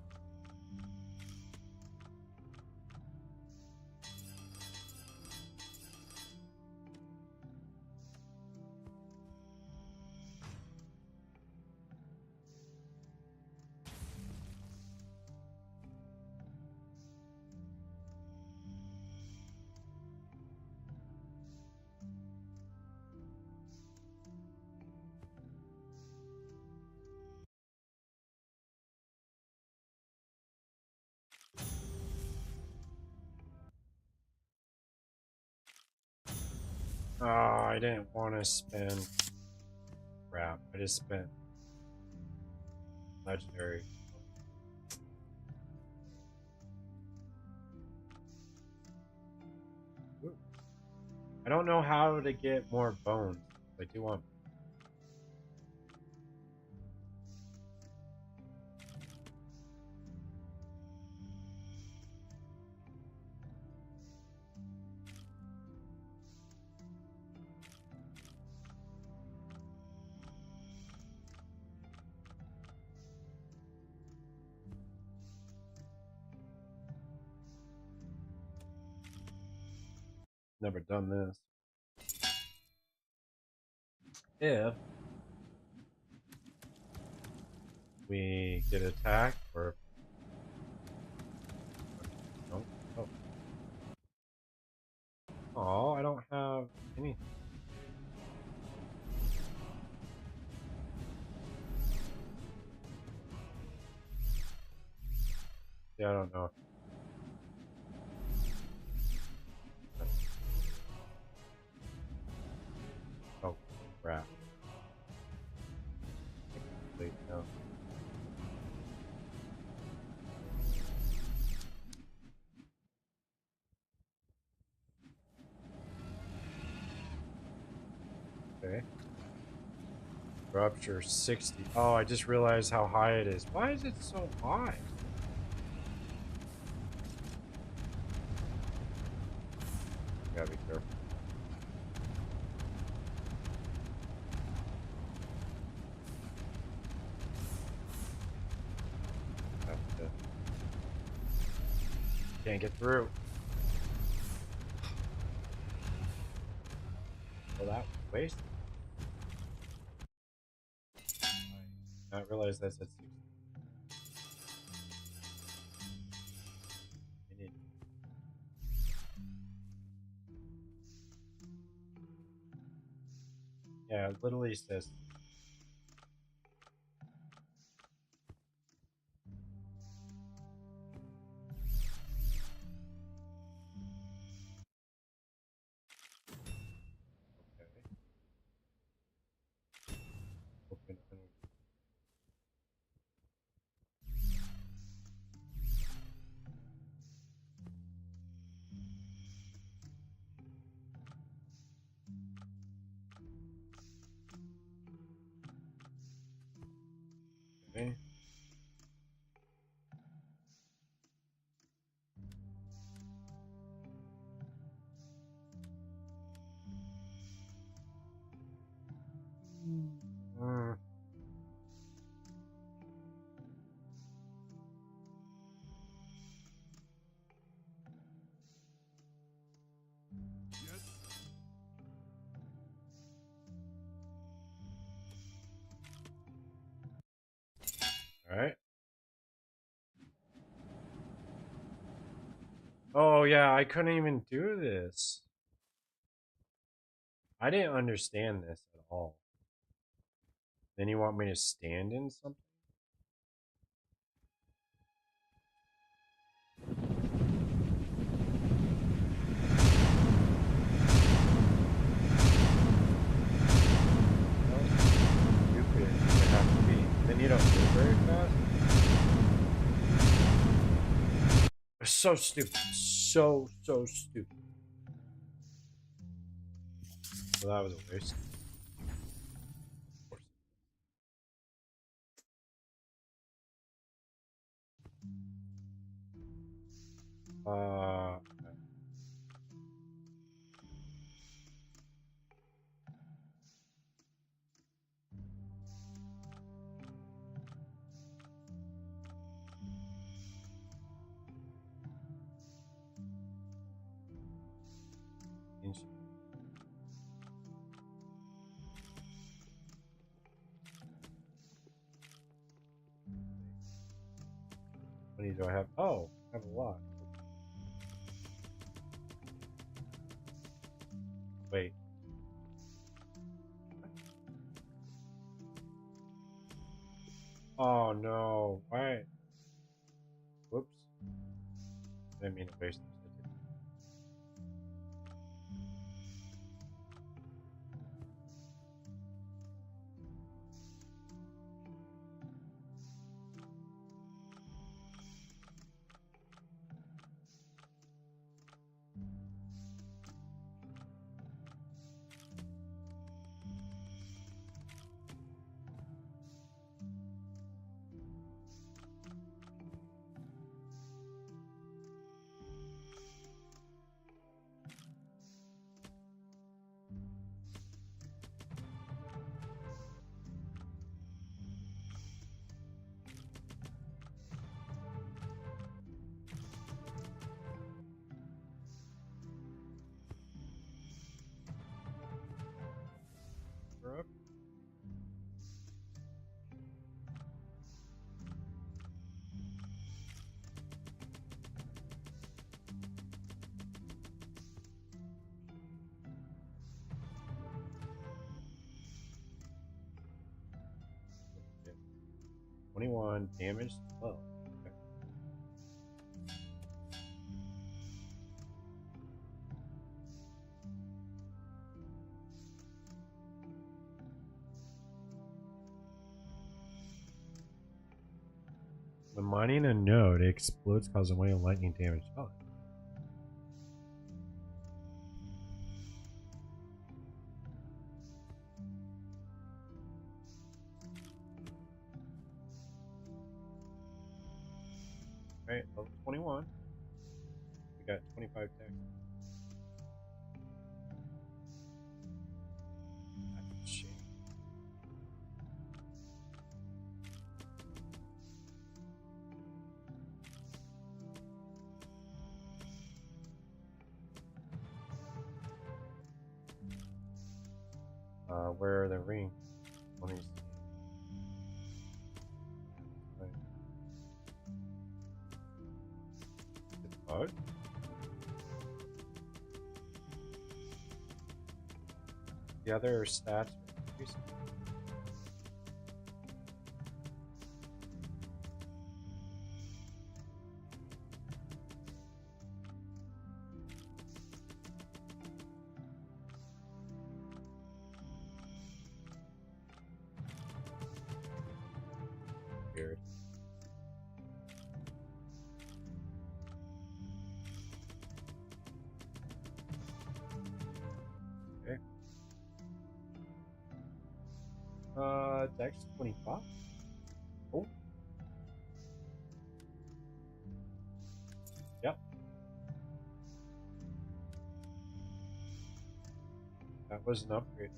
Oh, I didn't want to spend. Crap, I just spent legendary. Ooh. I don't know how to get more bones. I do want. Never done this. If we get attacked or no, oh, oh, I don't have anything. Honestly, I don't know. Oh, crap. Wait, no. Okay. Rupture 60. Oh, I just realized how high it is. Why is it so high? Gotta be careful. Have to... Can't get through. Well, that was wasted. I not realize that's at 60. Yeah, it literally says. Okay. Open. Okay. Mm. Yes. All right. Oh yeah, I couldn't even do this. I didn't understand this at all. Then you want me to stand in something? Stupid it have to be. Then you don't move very fast. It's so stupid. So stupid. Well, that was a waste. Uh, how many do I have? Oh, I have a lot. Wait. Oh no. Why? Whoops. I didn't mean to waste this. Up. Okay. 21 damage. 12. Okay. mining a node, it explodes, causing wave of lightning damage. Oh. Alright, level 21. We got 25 decks. That's a shame. Where are the rings? Let me see. It's bugged? The other stats are increasing. Weird. Okay. Dex 25. Oh. Yep. That was an upgrade.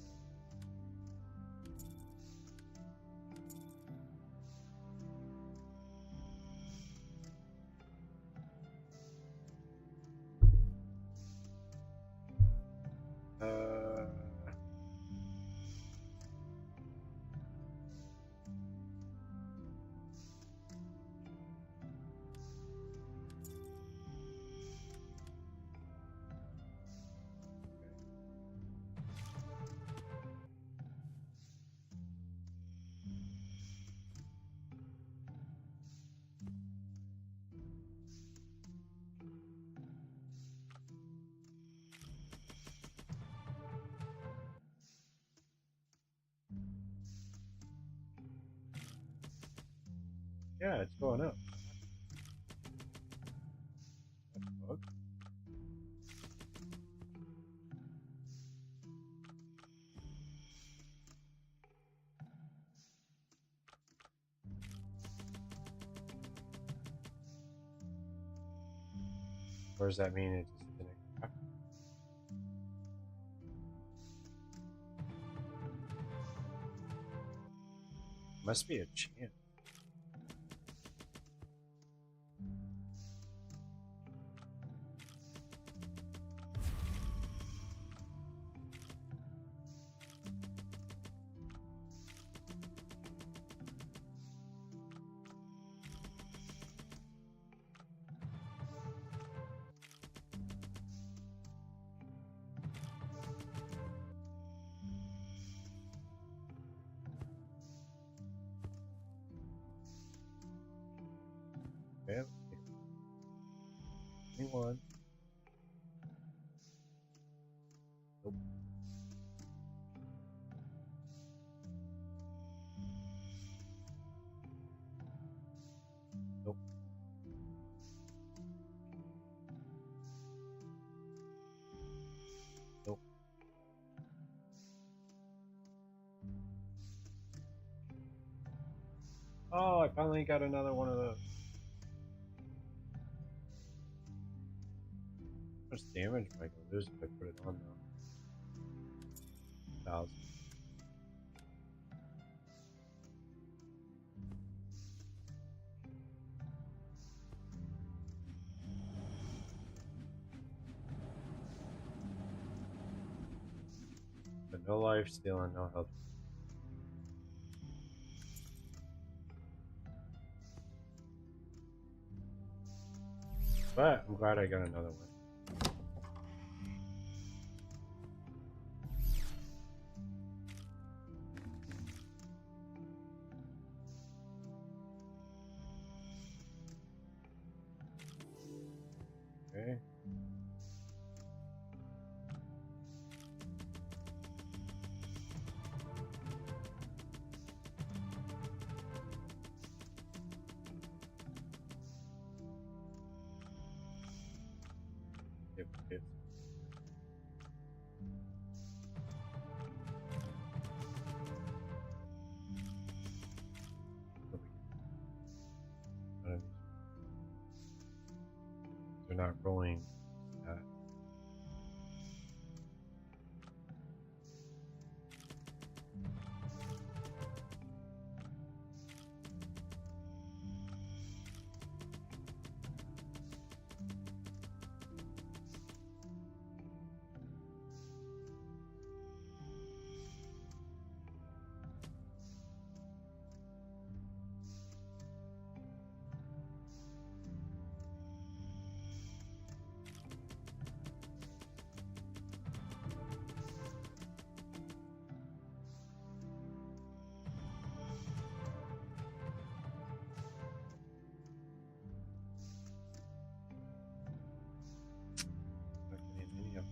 Yeah, it's going up. That's bug. Or does that mean it just didn't happen? Must be a chance. Okay. 21. Nope. Nope. Nope. Oh, I finally got another one of those. How much damage am I gonna lose if I put it on though? 1,000. But no life steal and no health. But I'm glad I got another one. Okay. It's they're not rolling that. Not getting any of them.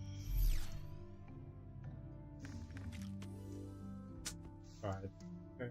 Tried. Okay.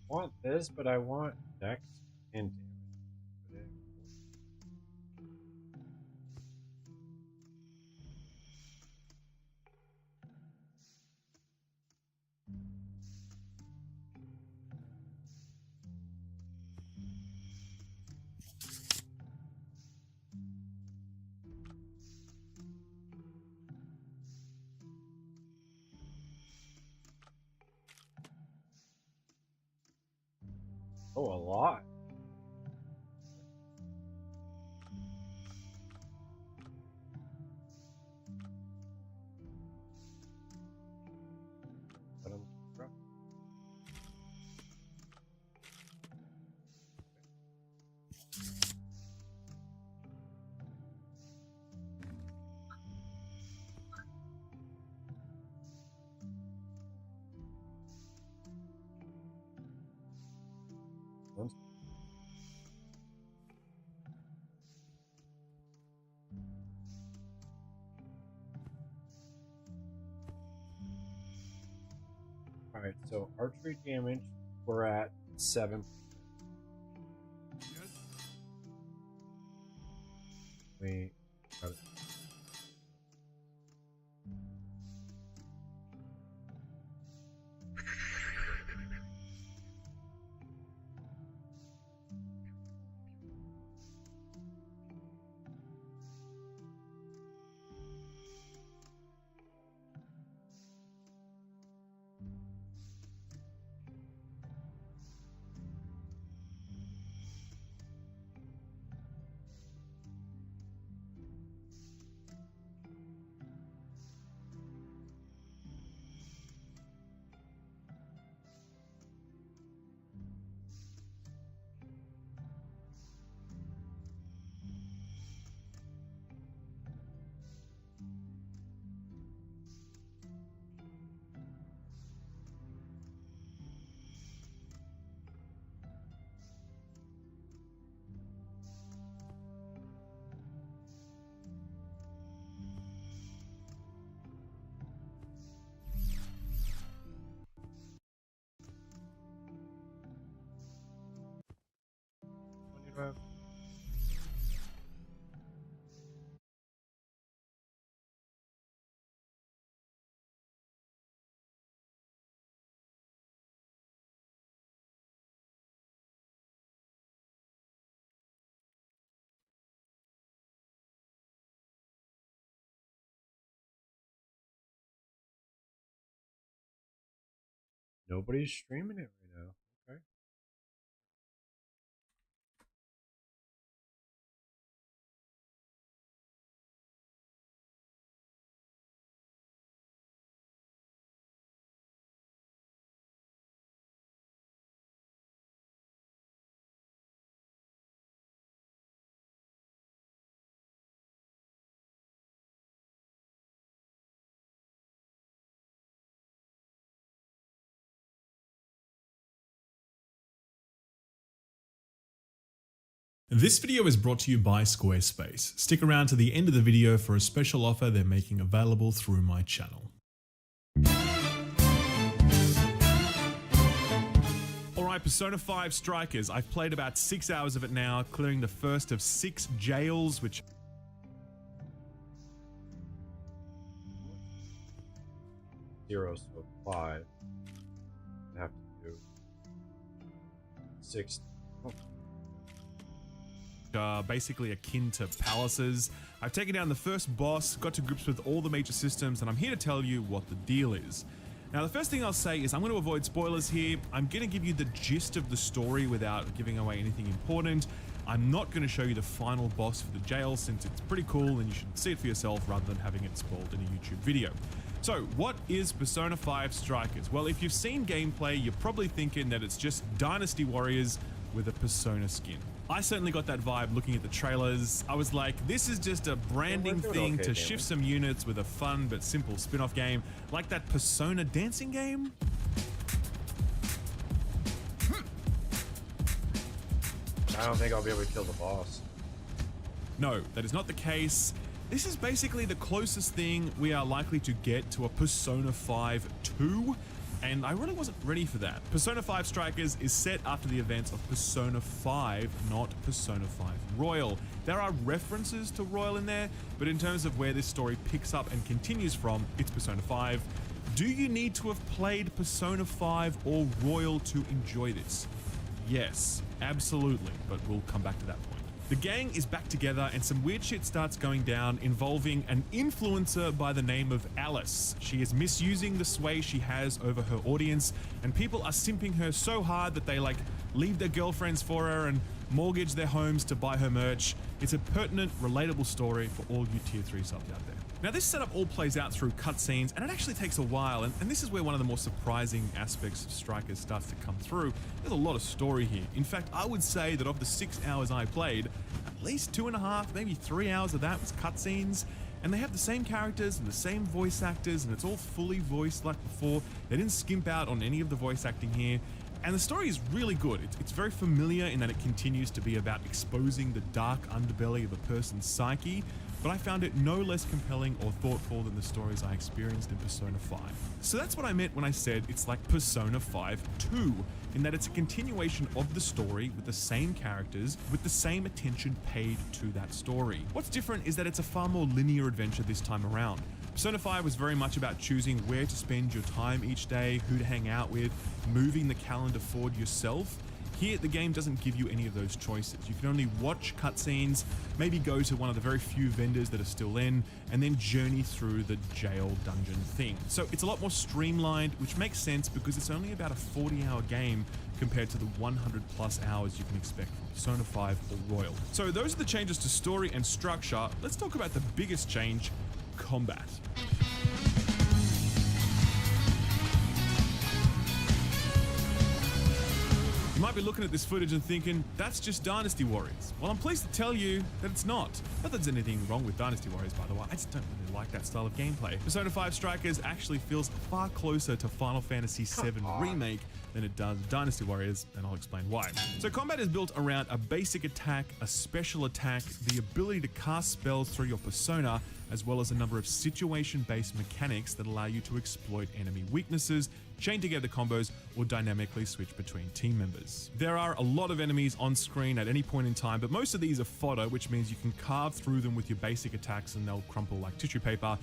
Want this, but I want dex and damage. Oh, a lot. Let him keep running. Once- Alright, so archery damage, we're at 7. Yes. We got it. Nobody's streaming it right now. Okay. This video is brought to you by Squarespace. Stick around to the end of the video for a special offer they're making available through my channel. Alright, Persona 5 Strikers. I've played about 6 hours of it now, clearing the first of 6 jails, which... Zero, so 5. I have to do 6. Basically akin to palaces. I've taken down the first boss, got to grips with all the major systems, and I'm here to tell you what the deal is. Now, the first thing I'll say is I'm going to avoid spoilers here. I'm going to give you the gist of the story without giving away anything important. I'm not going to show you the final boss for the jail since it's pretty cool and you should see it for yourself rather than having it spoiled in a YouTube video. So, what is Persona 5 Strikers? Well, if you've seen gameplay, you're probably thinking that it's just Dynasty Warriors with a Persona skin. I certainly got that vibe looking at the trailers. I was like, this is just a branding thing to shift some units with a fun but simple spin-off game, like that Persona dancing game. I don't think I'll be able to kill the boss. No, that is not the case. This is basically the closest thing we are likely to get to a Persona 5 2. And I really wasn't ready for that. Persona 5 Strikers is set after the events of Persona 5, not Persona 5 Royal. There are references to Royal in there, but in terms of where this story picks up and continues from, it's Persona 5. Do you need to have played Persona 5 or Royal to enjoy this? Yes, absolutely, but we'll come back to that point. The gang is back together and some weird shit starts going down involving an influencer by the name of Alice. She is misusing the sway she has over her audience and people are simping her so hard that they like leave their girlfriends for her and mortgage their homes to buy her merch. It's a pertinent, relatable story for all you tier 3 subs out there. Now this setup all plays out through cutscenes and it actually takes a while and this is where one of the more surprising aspects of Strikers starts to come through. There's a lot of story here. In fact, I would say that of the 6 hours I played, at least 2.5, maybe 3 hours of that was cutscenes. And they have the same characters and the same voice actors and it's all fully voiced like before. They didn't skimp out on any of the voice acting here. And the story is really good. It's very familiar in that it continues to be about exposing the dark underbelly of a person's psyche, but I found it no less compelling or thoughtful than the stories I experienced in Persona 5. So that's what I meant when I said it's like Persona 5 2, in that it's a continuation of the story with the same characters, with the same attention paid to that story. What's different is that it's a far more linear adventure this time around. Persona 5 was very much about choosing where to spend your time each day, who to hang out with, moving the calendar forward yourself. Here, the game doesn't give you any of those choices. You can only watch cutscenes, maybe go to one of the very few vendors that are still in, and then journey through the jail dungeon thing. So it's a lot more streamlined, which makes sense because it's only about a 40-hour game compared to the 100+ hours you can expect from Persona 5 or Royal. So those are the changes to story and structure. Let's talk about the biggest change: combat. You might be looking at this footage and thinking, that's just Dynasty Warriors. Well, I'm pleased to tell you that it's not. Not that there's anything wrong with Dynasty Warriors, by the way. I just don't really like that style of gameplay. Persona 5 Strikers actually feels far closer to Final Fantasy VII Remake than it does Dynasty Warriors, and I'll explain why. So combat is built around a basic attack, a special attack, the ability to cast spells through your persona, as well as a number of situation-based mechanics that allow you to exploit enemy weaknesses, chain together combos, or dynamically switch between team members. There are a lot of enemies on screen at any point in time, but most of these are fodder, which means you can carve through them with your basic attacks and they'll crumple like tissue paper.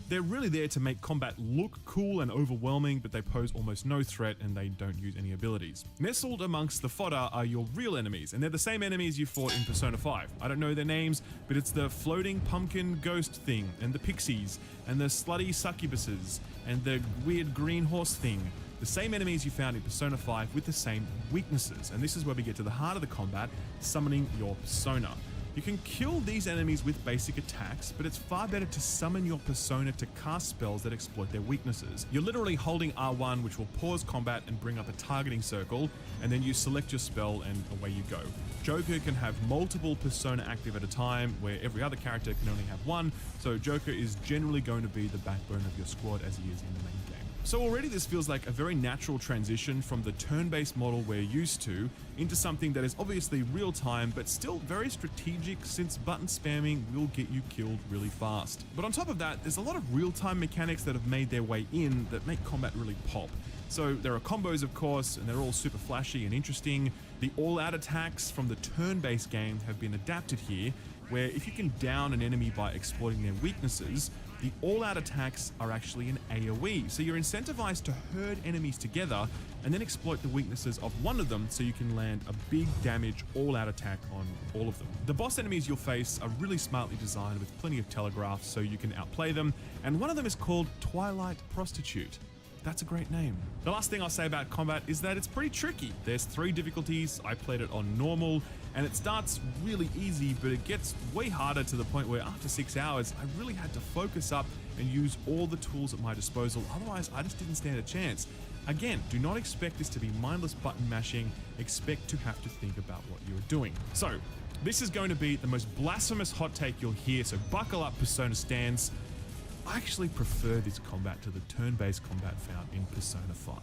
They're really there to make combat look cool and overwhelming, but they pose almost no threat and they don't use any abilities. Nestled amongst the fodder are your real enemies, and they're the same enemies you fought in Persona 5. I don't know their names, but it's the floating pumpkin ghost thing, and the pixies, and the slutty succubuses, and the weird green horse thing. The same enemies you found in Persona 5 with the same weaknesses, and this is where we get to the heart of the combat, summoning your persona. You can kill these enemies with basic attacks, but it's far better to summon your persona to cast spells that exploit their weaknesses. You're literally holding R1, which will pause combat and bring up a targeting circle, and then you select your spell and away you go. Joker can have multiple persona active at a time, where every other character can only have one, so Joker is generally going to be the backbone of your squad as he is in the main game. So already this feels like a very natural transition from the turn-based model we're used to into something that is obviously real-time but still very strategic, since button spamming will get you killed really fast. But on top of that, there's a lot of real-time mechanics that have made their way in that make combat really pop. So there are combos, of course, and they're all super flashy and interesting. The all-out attacks from the turn-based game have been adapted here, where if you can down an enemy by exploiting their weaknesses, the all-out attacks are actually an AoE, so you're incentivized to herd enemies together and then exploit the weaknesses of one of them so you can land a big damage all-out attack on all of them. The boss enemies you'll face are really smartly designed with plenty of telegraphs so you can outplay them, and one of them is called Twilight Prostitute. That's a great name. The last thing I'll say about combat is that it's pretty tricky. There's 3 difficulties. I played it on normal, and it starts really easy, but it gets way harder to the point where after 6 hours, I really had to focus up and use all the tools at my disposal. Otherwise, I just didn't stand a chance. Again, do not expect this to be mindless button mashing. Expect to have to think about what you're doing. So, this is going to be the most blasphemous hot take you'll hear, so buckle up, Persona stands. I actually prefer this combat to the turn-based combat found in Persona 5.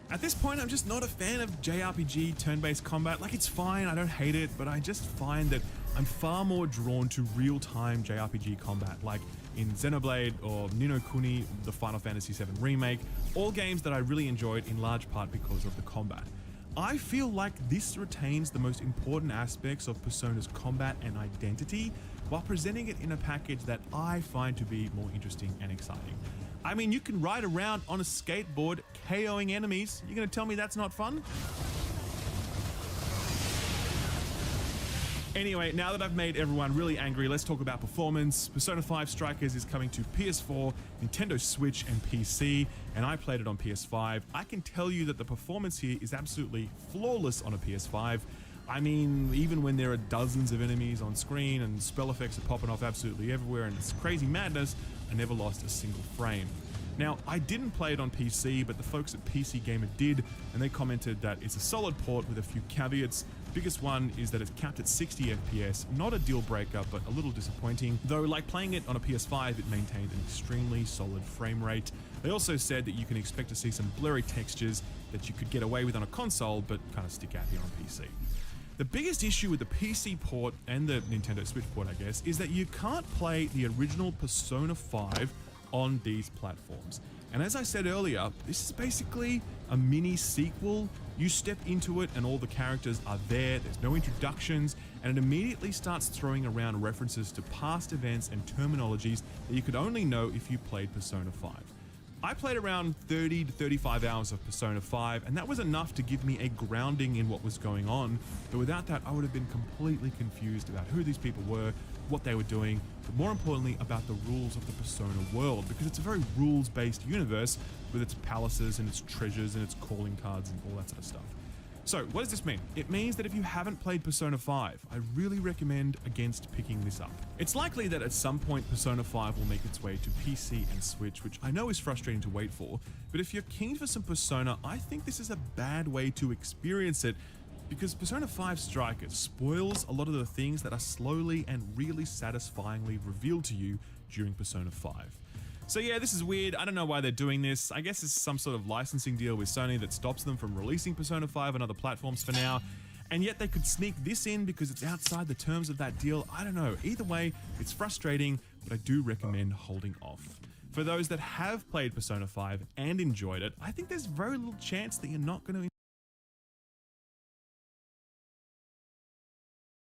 At this point, I'm just not a fan of JRPG turn-based combat. Like, it's fine, I don't hate it, but I just find that I'm far more drawn to real-time JRPG combat, like in Xenoblade or Ni no Kuni, the Final Fantasy VII Remake, all games that I really enjoyed in large part because of the combat. I feel like this retains the most important aspects of Persona's combat and identity while presenting it in a package that I find to be more interesting and exciting. I mean, you can ride around on a skateboard KOing enemies. You're gonna tell me that's not fun? Anyway, now that I've made everyone really angry, let's talk about performance. Persona 5 Strikers is coming to PS4, Nintendo Switch, and PC, and I played it on PS5. I can tell you that the performance here is absolutely flawless on a PS5. I mean, even when there are dozens of enemies on screen and spell effects are popping off absolutely everywhere and it's crazy madness, I never lost a single frame. Now, I didn't play it on PC, but the folks at PC Gamer did, and they commented that it's a solid port with a few caveats. Biggest one is that it's capped at 60 FPS, not a deal breaker, but a little disappointing. Though, like playing it on a PS5, it maintained an extremely solid frame rate. They also said that you can expect to see some blurry textures that you could get away with on a console, but kind of stick out here on PC. The biggest issue with the PC port and the Nintendo Switch port, I guess, is that you can't play the original Persona 5 on these platforms. And as I said earlier, this is basically a mini sequel. You step into it and all the characters are there's no introductions, and it immediately starts throwing around references to past events and terminologies that you could only know if you played Persona 5. I played around 30 to 35 hours of Persona 5, and that was enough to give me a grounding in what was going on, but without that I would have been completely confused about who these people were, what they were doing, but more importantly about the rules of the Persona world, because it's a very rules-based universe with its palaces and its treasures and its calling cards and all that sort of stuff. So, what does this mean? It means that if you haven't played Persona 5, I really recommend against picking this up. It's likely that at some point Persona 5 will make its way to PC and Switch, which I know is frustrating to wait for, but if you're keen for some Persona, I think this is a bad way to experience it, because Persona 5 Strikers spoils a lot of the things that are slowly and really satisfyingly revealed to you during Persona 5. So yeah, this is weird. I don't know why they're doing this. I guess it's some sort of licensing deal with Sony that stops them from releasing Persona 5 on other platforms for now. And yet they could sneak this in because it's outside the terms of that deal. I don't know. Either way, it's frustrating, but I do recommend holding off. For those that have played Persona 5 and enjoyed it, I think there's very little chance that you're not going to